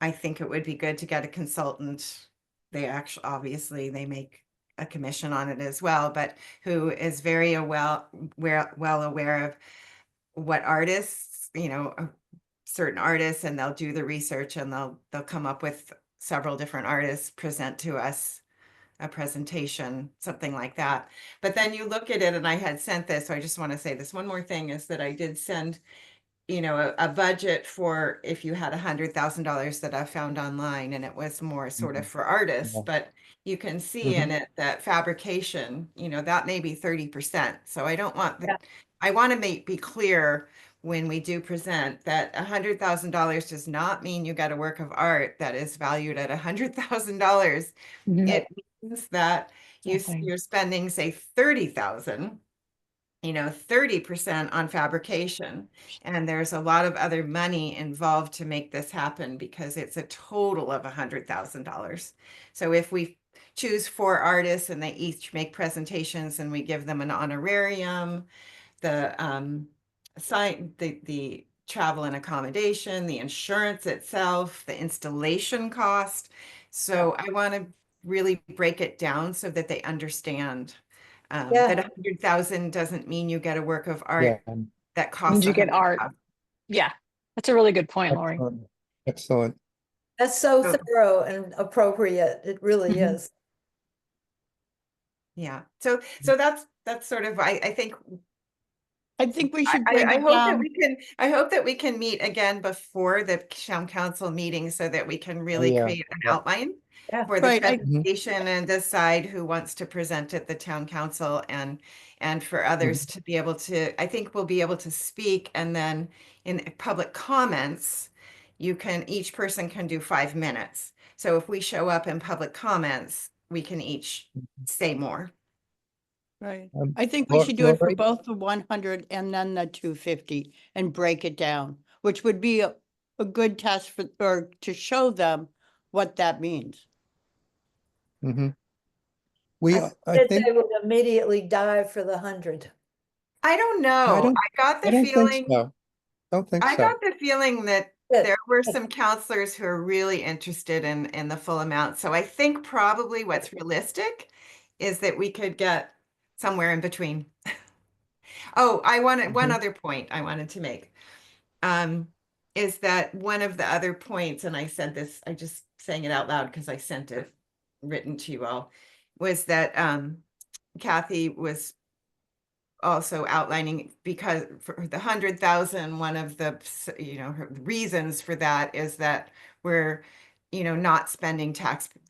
I think it would be good to get a consultant. They obviously they make a commission on it as well, but who is very well aware of what artists, certain artists, and they'll do the research and they'll come up with several different artists, present to us a presentation, something like that. But then you look at it, and I had sent this, so I just want to say this one more thing is that I did send, a budget for if you had $100,000 that I found online, and it was more sort of for artists, Yeah. but you can see in it that fabrication, that may be 30%. So I don't want Yeah. I want to be clear when we do present that $100,000 does not mean you got a work of art that is valued at $100,000. Mhm. It means that Nothing. you're spending, say, 30,000, 30% on fabrication. And there's a lot of other money involved to make this happen because it's a total of $100,000. So if we choose 4 artists and they each make presentations and we give them an honorarium, the the travel and accommodation, the insurance itself, the installation cost. So I want to really break it down so that they understand Yeah. that 100,000 doesn't mean you get a work of Yeah. art that costs Means you get art. 100,000. Yeah, that's a really good point, Lori. Excellent. Excellent. That's so So- thorough and appropriate. It really Mhm. is. Yeah. So that's sort of I think I think we should bring I it hope that down. we can, I hope that we can meet again before the town council meeting so that we can really yeah. create an Yeah. outline Yeah. for the Right, presentation and decide who wants to present at the town council and for others to be able to, I think we'll be able to speak, and then in public comments, each person can do 5 minutes. So if we show up in public comments, we can each say more. right. Um, I think we should do it for Lori? both the 100 and then the 250 and break it down, which would be a good test or to show them what that means. Mhm. I I bet think, they would immediately dive for the 100. I don't know. I don't, I got I the don't think feeling. so. Don't think I so. got the feeling that Good, there were good. some counselors who are really interested in the full amount. So I think probably what's realistic is that we could get somewhere in between. Oh, I wanted one Mhm. other point I wanted to make. Is that one of the other points, and I said this, I just saying it out loud because I sent it written to you all, was that Kathy was also outlining, because for the 100,000, one of the her reasons for that is that we're not spending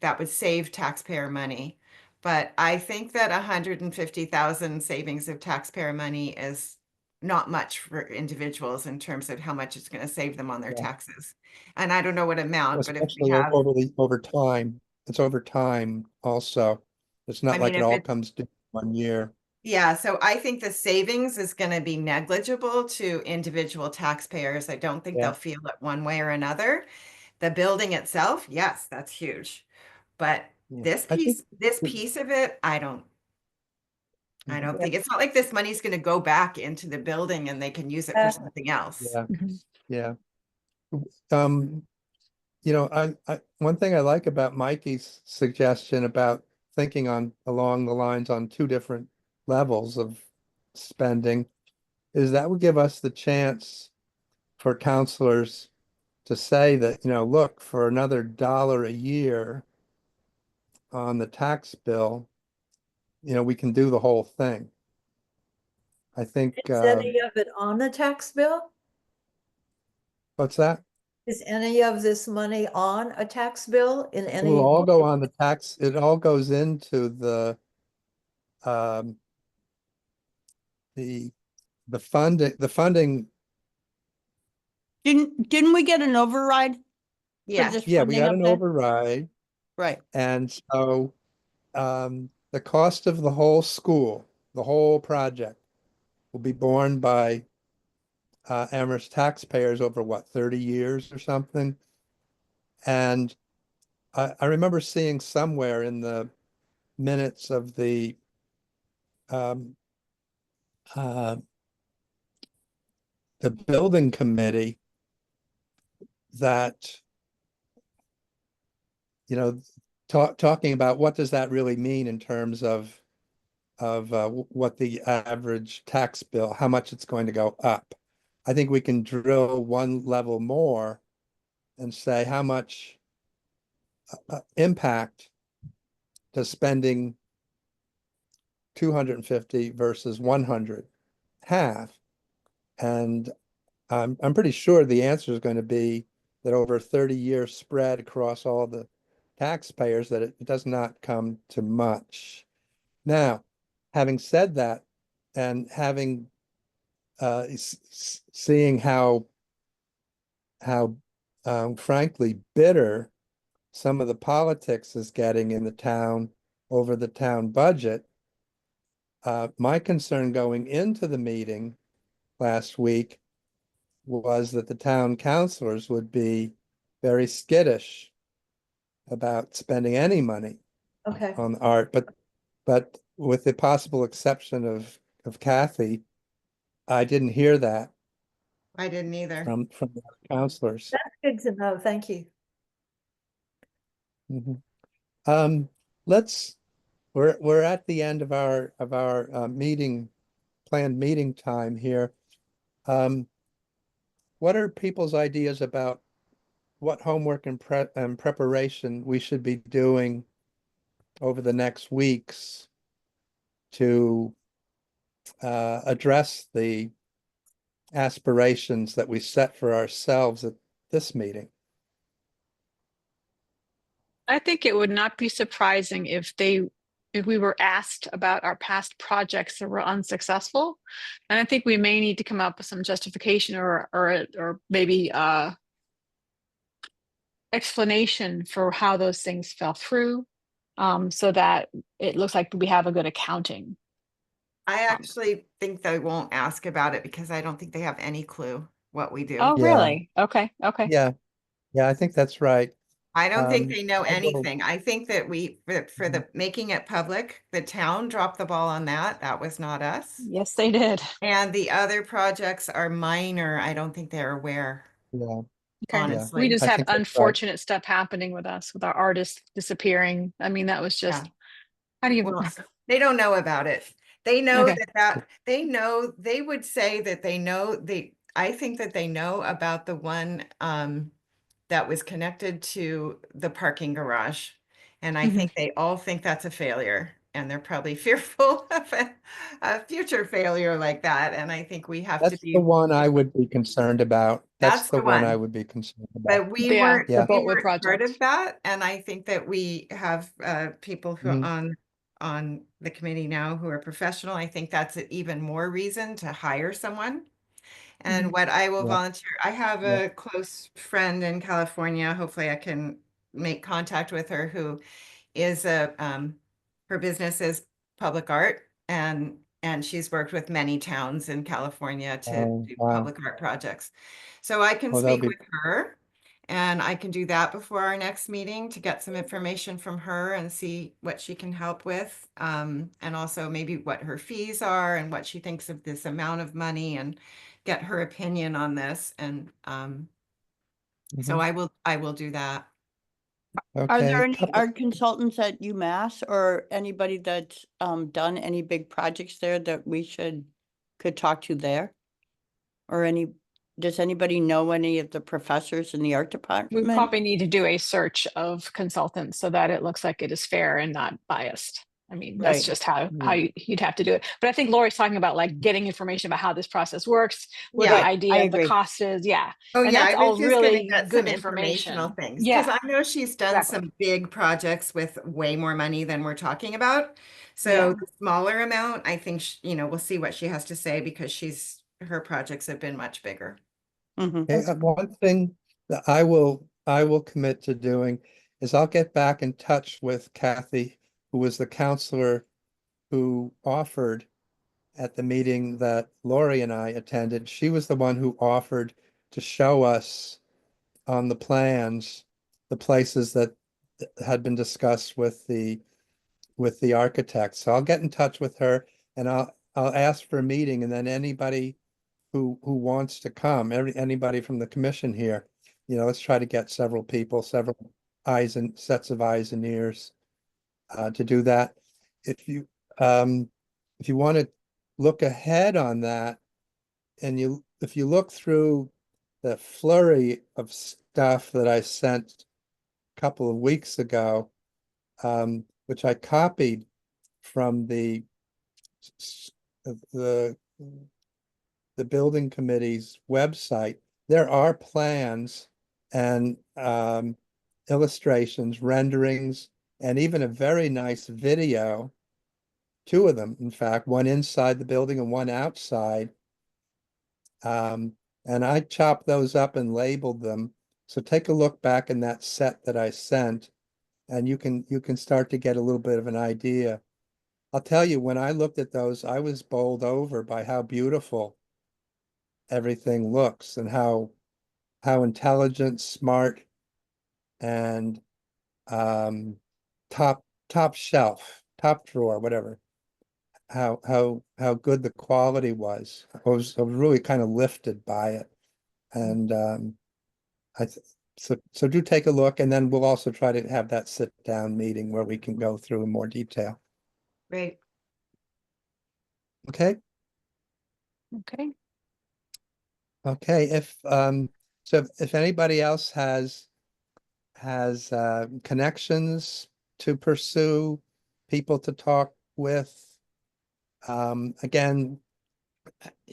that would save taxpayer money. But I think that 150,000 savings of taxpayer money is not much for individuals in terms of how much it's going to save them on their Yeah. taxes. And I don't know what amount, but if we Especially have, over time. It's over time also. It's not I like mean, it if all it, comes due 1 year. yeah, so I think the savings is going to be negligible to individual taxpayers. I don't think Yeah. they'll feel it one way or another. The building itself, yes, that's huge. But Yeah. this I think, piece of it, I don't Yeah. think, it's not like this money's going to go back into the building and they can use it for something else. yeah, Mhm. yeah. Um, one thing I like about Mikey's suggestion about thinking along the lines on 2 different levels of spending is that would give us the chance for counselors to say that, look, for another $1 a year on the tax bill, we can do the whole thing. I think, Is any of it on the tax bill? what's that? Is any of this money on a tax bill in It will any? all go on the tax, it all goes into um, the, the funding, Didn't we get an override for Yeah, this yeah, we funding got up an there? override. Right, And so, the cost of the whole school, the whole project will be borne by Amherst taxpayers over what, 30 years or something? And I remember seeing somewhere in the minutes of um, uh, the building committee that, talking about what does that really mean in terms of what the average tax bill, how much it's going to go up. I think we can drill one level more and say how much impact does spending 250 versus 100 have? And I'm pretty sure the answer is going to be that over a 30-year spread across all the taxpayers, that it does not come to much. Now, having said that, and having seeing how frankly bitter some of the politics is getting in the town over the town budget, my concern going into the meeting last week was that the town councilors would be very skittish about spending any money Okay. on art, but with the possible exception of Kathy, I didn't hear that I didn't either. from the counselors. That's good to know. Thank you. Mhm. Um, let's we're at the end of our planned meeting time here. What are people's ideas about what homework and preparation we should be doing over the next weeks to address the aspirations that we set for ourselves at this meeting? I think it would not be surprising if we were asked about our past projects that were unsuccessful. And I think we may need to come up with some justification or maybe explanation for how those things fell through, so that it looks like we have a good accounting. I actually think they won't ask about it because I don't think they have any clue what we do. Oh, Yeah. really? Okay. Okay. Yeah, I think that's right. I don't think they know I will- anything. I think that for the making it public, the town dropped the ball on that. That was not us. Yes, they did. And the other projects are minor. I don't think they're aware, Yeah, Okay. We honestly. just I have think that's right. unfortunate stuff happening with us, with our artists disappearing. I mean, that was just, Yeah. how do you? Well, they don't know about it. They know Okay. they know, they would say that they know, I think that they know about the one that was connected to the parking garage. And I Mhm. think they all think that's a failure. And they're probably fearful of a future failure like that. And I think we have to That's the be, one I would be concerned about. That's that's the the one I one. would be concerned about. But Yeah, the Yeah. we Boatwood weren't part project. of that. And I think that we have people who Mhm. on the committee now who are professional. I think that's an even more reason to hire someone. And Mhm. what I will Yeah. volunteer, I have Yeah. a close friend in California. Hopefully I can make contact with her who is her business is public art, and she's worked with many towns in California to Oh, do wow. public art projects. So I can Oh, that'll speak be, with her, and I can do that before our next meeting to get some information from her and see what she can help with. And also maybe what her fees are and what she thinks of this amount of money, and get her opinion on this. And so mhm. I will do that. Are there Okay, any couple, art consultants at UMass or anybody that's done any big projects there that we could talk to there? Or does anybody know any of the professors in the art We department? probably need to do a search of consultants so that it looks like it is fair and not biased. I mean, that's Right. just how Yeah. you'd have to do it. But I think Lori's talking about like getting information about how this process works, what Yeah. the I idea of the agree. cost is. Yeah. Oh, And yeah, that's I was all just gonna really get good some informational information. things, because Yeah, I know she's done exactly. some big projects with way more money than we're talking about. Yeah. So the smaller amount, I think, we'll see what she has to say, because her projects have been much bigger. Mhm. Okay, one thing that I will commit to doing is I'll get back in touch with Kathy, who was the counselor who offered at the meeting that Lori and I attended. She was the one who offered to show us on the plans the places that had been discussed with the architect. So I'll get in touch with her and I'll ask for a meeting, and then anybody who wants to come, anybody from the commission here, let's try to get several people, several sets of eyes and ears to do that. If you um, if you want to look ahead on that, and if you look through the flurry of stuff that I sent a couple of weeks ago, which I copied from the the building committee's website, there are plans and illustrations, renderings, and even a very nice video, two of them, in fact, one inside the building and one outside. And I chopped those up and labeled them. So take a look back in that set that I sent, and you can start to get a little bit of an idea. I'll tell you, when I looked at those, I was bowled over by how beautiful everything looks and how intelligent, smart, and um, top shelf, top drawer, whatever. How good the quality was. I was really kind of lifted by it, and I th so do take a look, and then we'll also try to have that sit down meeting where we can go through in more detail. Great. Okay. Okay. Okay. If anybody else has connections to pursue, people to talk with, again,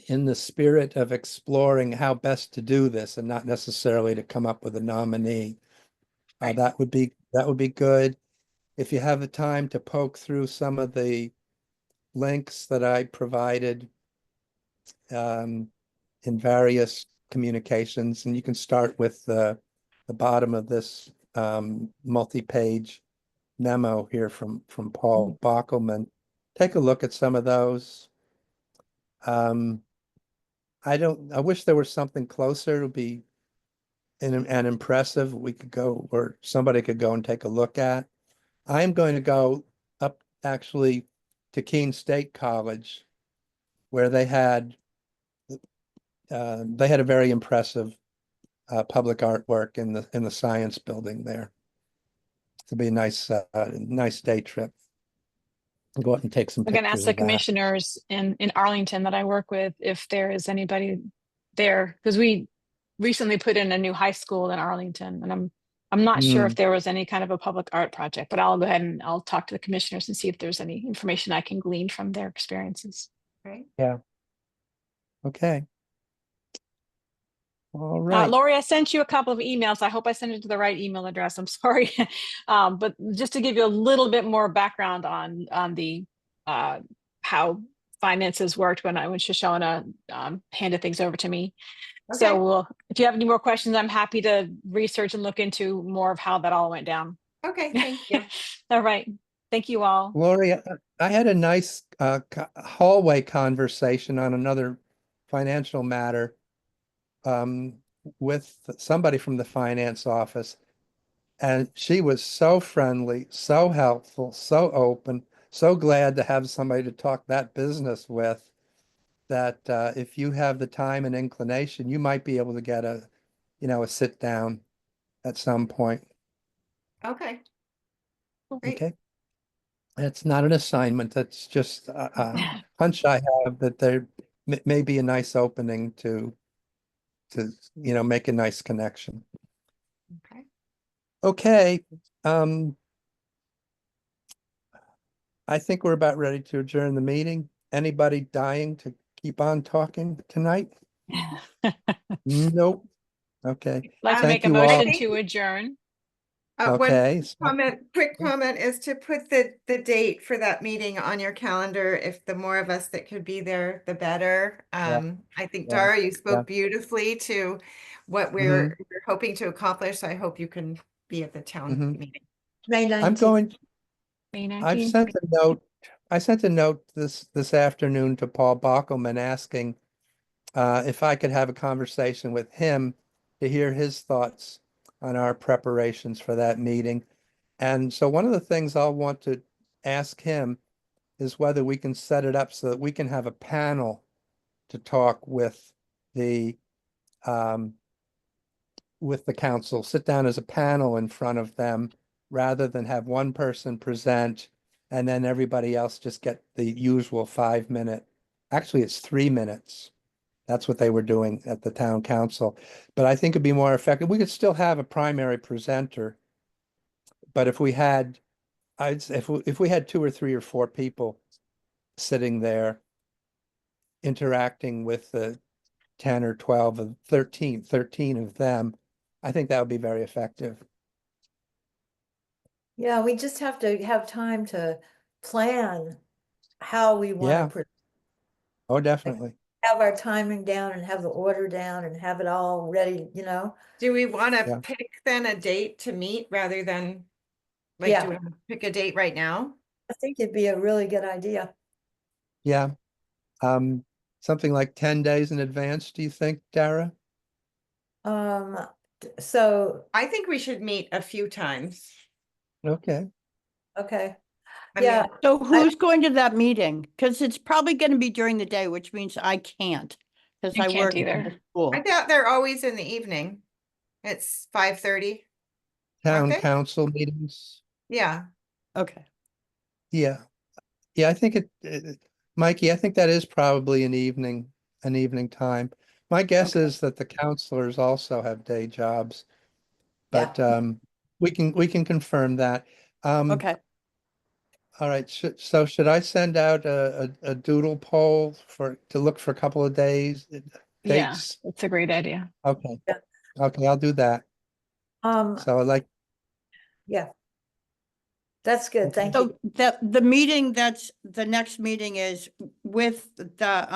in the spirit of exploring how best to do this and not necessarily to come up with a nominee, Right. that would be good. If you have the time to poke through some of the links that I provided in various communications, and you can start with the bottom of this multi-page memo here from Paul Bockelman. Take a look at some of those. I wish there was something closer to be and impressive we could go, or somebody could go and take a look at. I'm going to go up actually to Keene State College, where they had a very impressive public artwork in the science building there. It'll be a nice day trip. Go out and take some I'm going to ask pictures the of that. commissioners in Arlington that I work with if there is anybody there, because we recently put in a new high school in Arlington, and I'm not sure if there was any kind of a public art project, but I'll go ahead and I'll talk to the commissioners and see if there's any information I can glean from their experiences. Right. Yeah. Okay. All right. Lori, I sent you a couple of emails. I hope I sent it to the right email address. I'm sorry. But just to give you a little bit more background on the how finances worked when Shoshona handed things over to me. Okay. So if you have any more questions, I'm happy to research and look into more of how that all went down. Okay, thank you. All right. Thank you all. Lori, I had a nice hallway conversation on another financial matter with somebody from the finance office. And she was so friendly, so helpful, so open, so glad to have somebody to talk that business with, that if you have the time and inclination, you might be able to get a sit down at some point. Okay. Great. Okay. It's not an assignment. That's just a hunch I have that there may be a nice opening to make a nice connection. Okay. Okay. I think we're about ready to adjourn the meeting. Anybody dying to keep on talking tonight? Nope. Okay. Like to Thank make a you all. motion to adjourn. One Okay. quick comment is to put the date for that meeting on your calendar. If the more of us that could be there, the better. I think, Yeah. Dara, you Yeah. spoke beautifully to what we're hoping to accomplish. So I hope you can be at the town meeting. May I'm 19th. going, May I've 19th. sent a note. I sent a note this afternoon to Paul Bockelman asking if I could have a conversation with him to hear his thoughts on our preparations for that meeting. And so one of the things I'll want to ask him is whether we can set it up so that we can have a panel to talk with the with the council, sit down as a panel in front of them rather than have one person present and then everybody else just get the usual 5 minute. Actually, it's 3 minutes. That's what they were doing at the town council. But I think it'd be more effective. We could still have a primary presenter. But if we had, if we had 2 or 3 or 4 people sitting there interacting with the 10 or 12 of 13 of them, I think that would be very effective. Yeah, we just have to have time to plan how we Yeah. want to Oh, definitely. have our timing down and have the order down and have it all ready, Do we want to Yeah. pick then a date to meet rather than, like, Yeah. do we wanna pick a date right now? I think it'd be a really good idea. Yeah. Um, something like 10 days in advance, do you think, Dara? So, I think we should meet a few times. Okay. okay, I yeah, mean, So who's going to that meeting? Because it's probably going to be during the day, which means I can't. Because I I can't work either. in the school. I thought they're always in the evening. It's 5:30. Aren't Town they? council meetings. Yeah, Okay. Yeah. Yeah, I think Mikey, I think that is probably an evening time. My guess Okay. is that the counselors also have day jobs, yeah. but we can confirm that. Okay. All right, so should I send out a doodle poll to look for a couple of Yeah, dates? that's a great idea. Okay. Yeah. Okay, I'll do that. Um, So yeah. That's good, thank you. So the meeting the next meeting is with the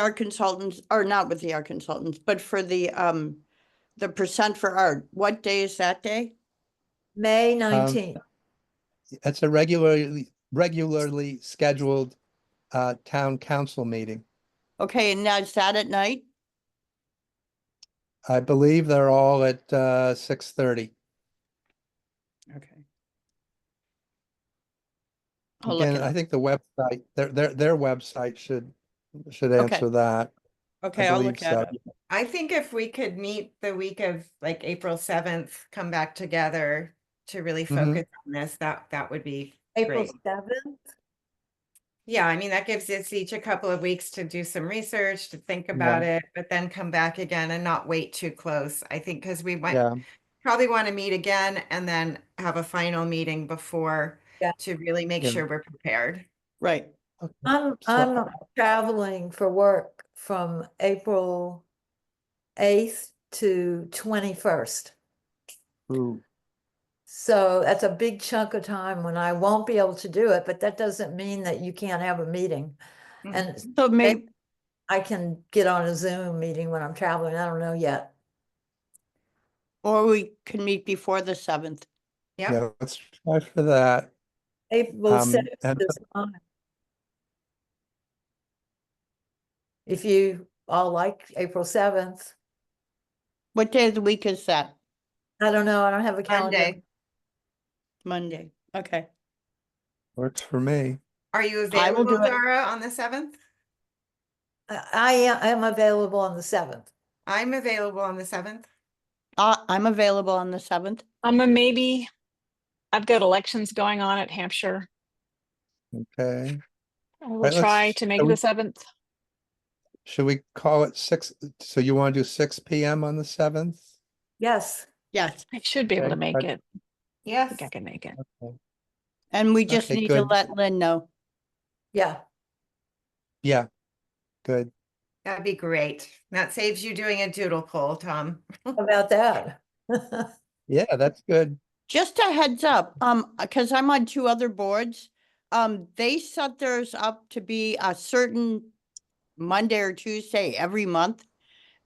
art consultants, or not with the art consultants, but for the percent for art. What day is that day? May 19th, it's a regularly scheduled town council meeting. Okay, and now is that at night? I believe they're all at 6:30. Okay. I'll look Again, it I up. think the website, their website should Okay. answer that. I Okay, I'll believe look that so. up. I think if we could meet the week of like April 7th, come back together to really Mhm. focus on this, that would be April great. 7th. Yeah, I mean, that gives us each a couple of weeks to do some research, to think about it, but then come back again and not wait too close. I think because we might Yeah, probably want to meet again and then have a final meeting before Yeah. to really make Yeah. sure we're prepared. Right. okay. I'm So- traveling for work from April 8th to 21st. Ooh, So that's a big chunk of time when I won't be able to do it, but that doesn't mean that you can't have a meeting. Mhm. And So maybe, I can get on a Zoom meeting when I'm traveling. I don't know yet. or we can meet before the 7th. Yep. yeah, let's try for that. April 6th And is fine. If you all like April 7th, What day of the week is that? I don't know, I don't have a calendar. Monday. Monday. Okay. works for me. Are you I will available, do it. Dara, on the 7th? I am available on the 7th. I'm available on the 7th. I'm available on the 7th. Maybe I've got elections going on at Hampshire. Okay. I will Right, try to make the 7th. Should we call it 6? So you want to do 6 p.m. on the 7th? Yes, Yes. I should be able to make Okay. it. I Yes, think I can make it. Okay. And we just Okay, need to good. let Lynn know. yeah, Yeah, good. that'd be great. That saves you doing a doodle poll, Tom. how about that? Yeah, that's good. Just a heads up, because I'm on 2 other boards. They set theirs up to be a certain Monday or Tuesday every month.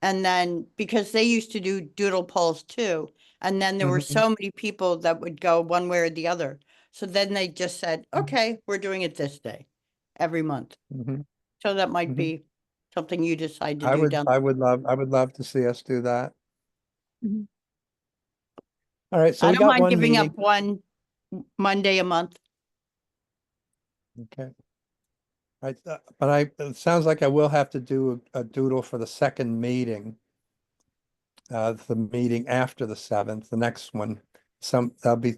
And then, because they used to do doodle polls too, and then there were Mhm. so many people that would go one way or the other. So then they just said, Mhm. okay, we're doing it this day, every month. Mhm. So that might Mhm. be something you decide to I do would, down. I would love to see us do that. Mhm. All right, so I we don't got mind one giving up meeting. one Monday a month. Okay. But it sounds like I will have to do a doodle for the second meeting. the meeting after the 7th, the next one. That'll be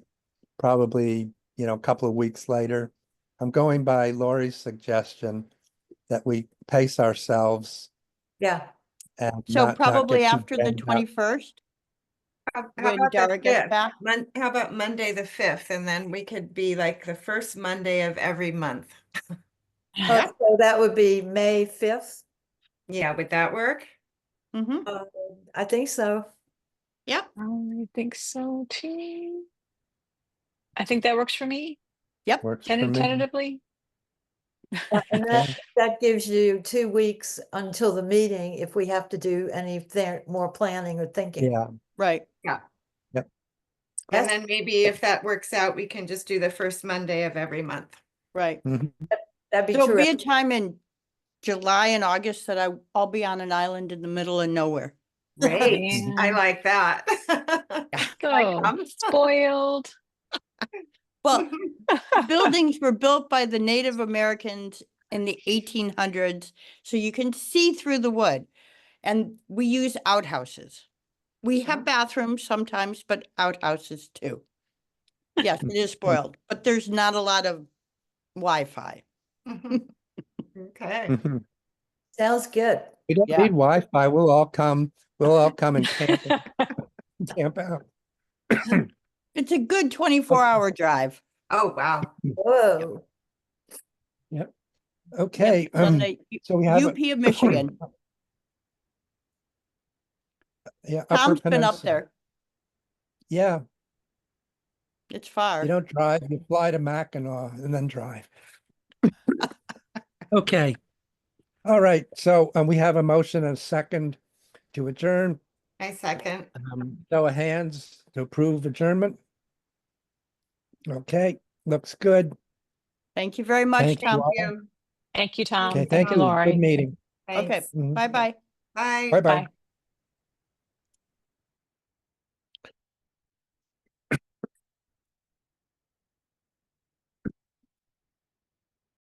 probably, a couple of weeks later. I'm going by Lori's suggestion that we pace ourselves Yeah, and So not probably get too after the banged up. 21st, How when about the Dara gets 5th? back? How about Monday, the 5th? And then we could be like the first Monday of every month. oh, so that would be May 5th. Yeah, would that work? Mm-hmm. I think so. Yep. I think so too. I think that works for me. Yep. Works for me. Tentatively. And Okay. that gives you 2 weeks until the meeting if we have to do anything more planning or thinking. Yeah, Right. Yeah. Yep. And Yes. then maybe if that works out, we can just do the first Monday of every month. Right. mhm, That'd be There'll be a terrific. time in July and August that I'll be on an island in the middle of nowhere. Great. I Man. like that. Go. come. Spoiled. Well, buildings were built by the Native Americans in the 1800s, so you can see through the wood. And we use outhouses. We have bathrooms sometimes, but outhouses too. Yes, it is spoiled, but there's not a lot of Wi-Fi. Okay. mhm. Sounds good. We don't Yeah. need Wi-Fi. We'll all come and camp out. It's a good 24-hour drive. Oh, wow. Whoa. Yep. Yep, Okay, it's on the so we have UP of Michigan. yeah, Upper Tom's been up Peninsula. there. Yeah, It's far. you don't drive, you fly to Mackinac and then drive. Okay. All right, so we have a motion and a second to adjourn. I second. Show of hands to approve adjournment. Okay, looks good. Thank you very much, Thank you Tom. all. You. Thank you, Tom. Okay, Thank you, Good Lori. meeting. Okay, Thanks. Mhm. bye-bye. Bye. Bye-bye. Bye.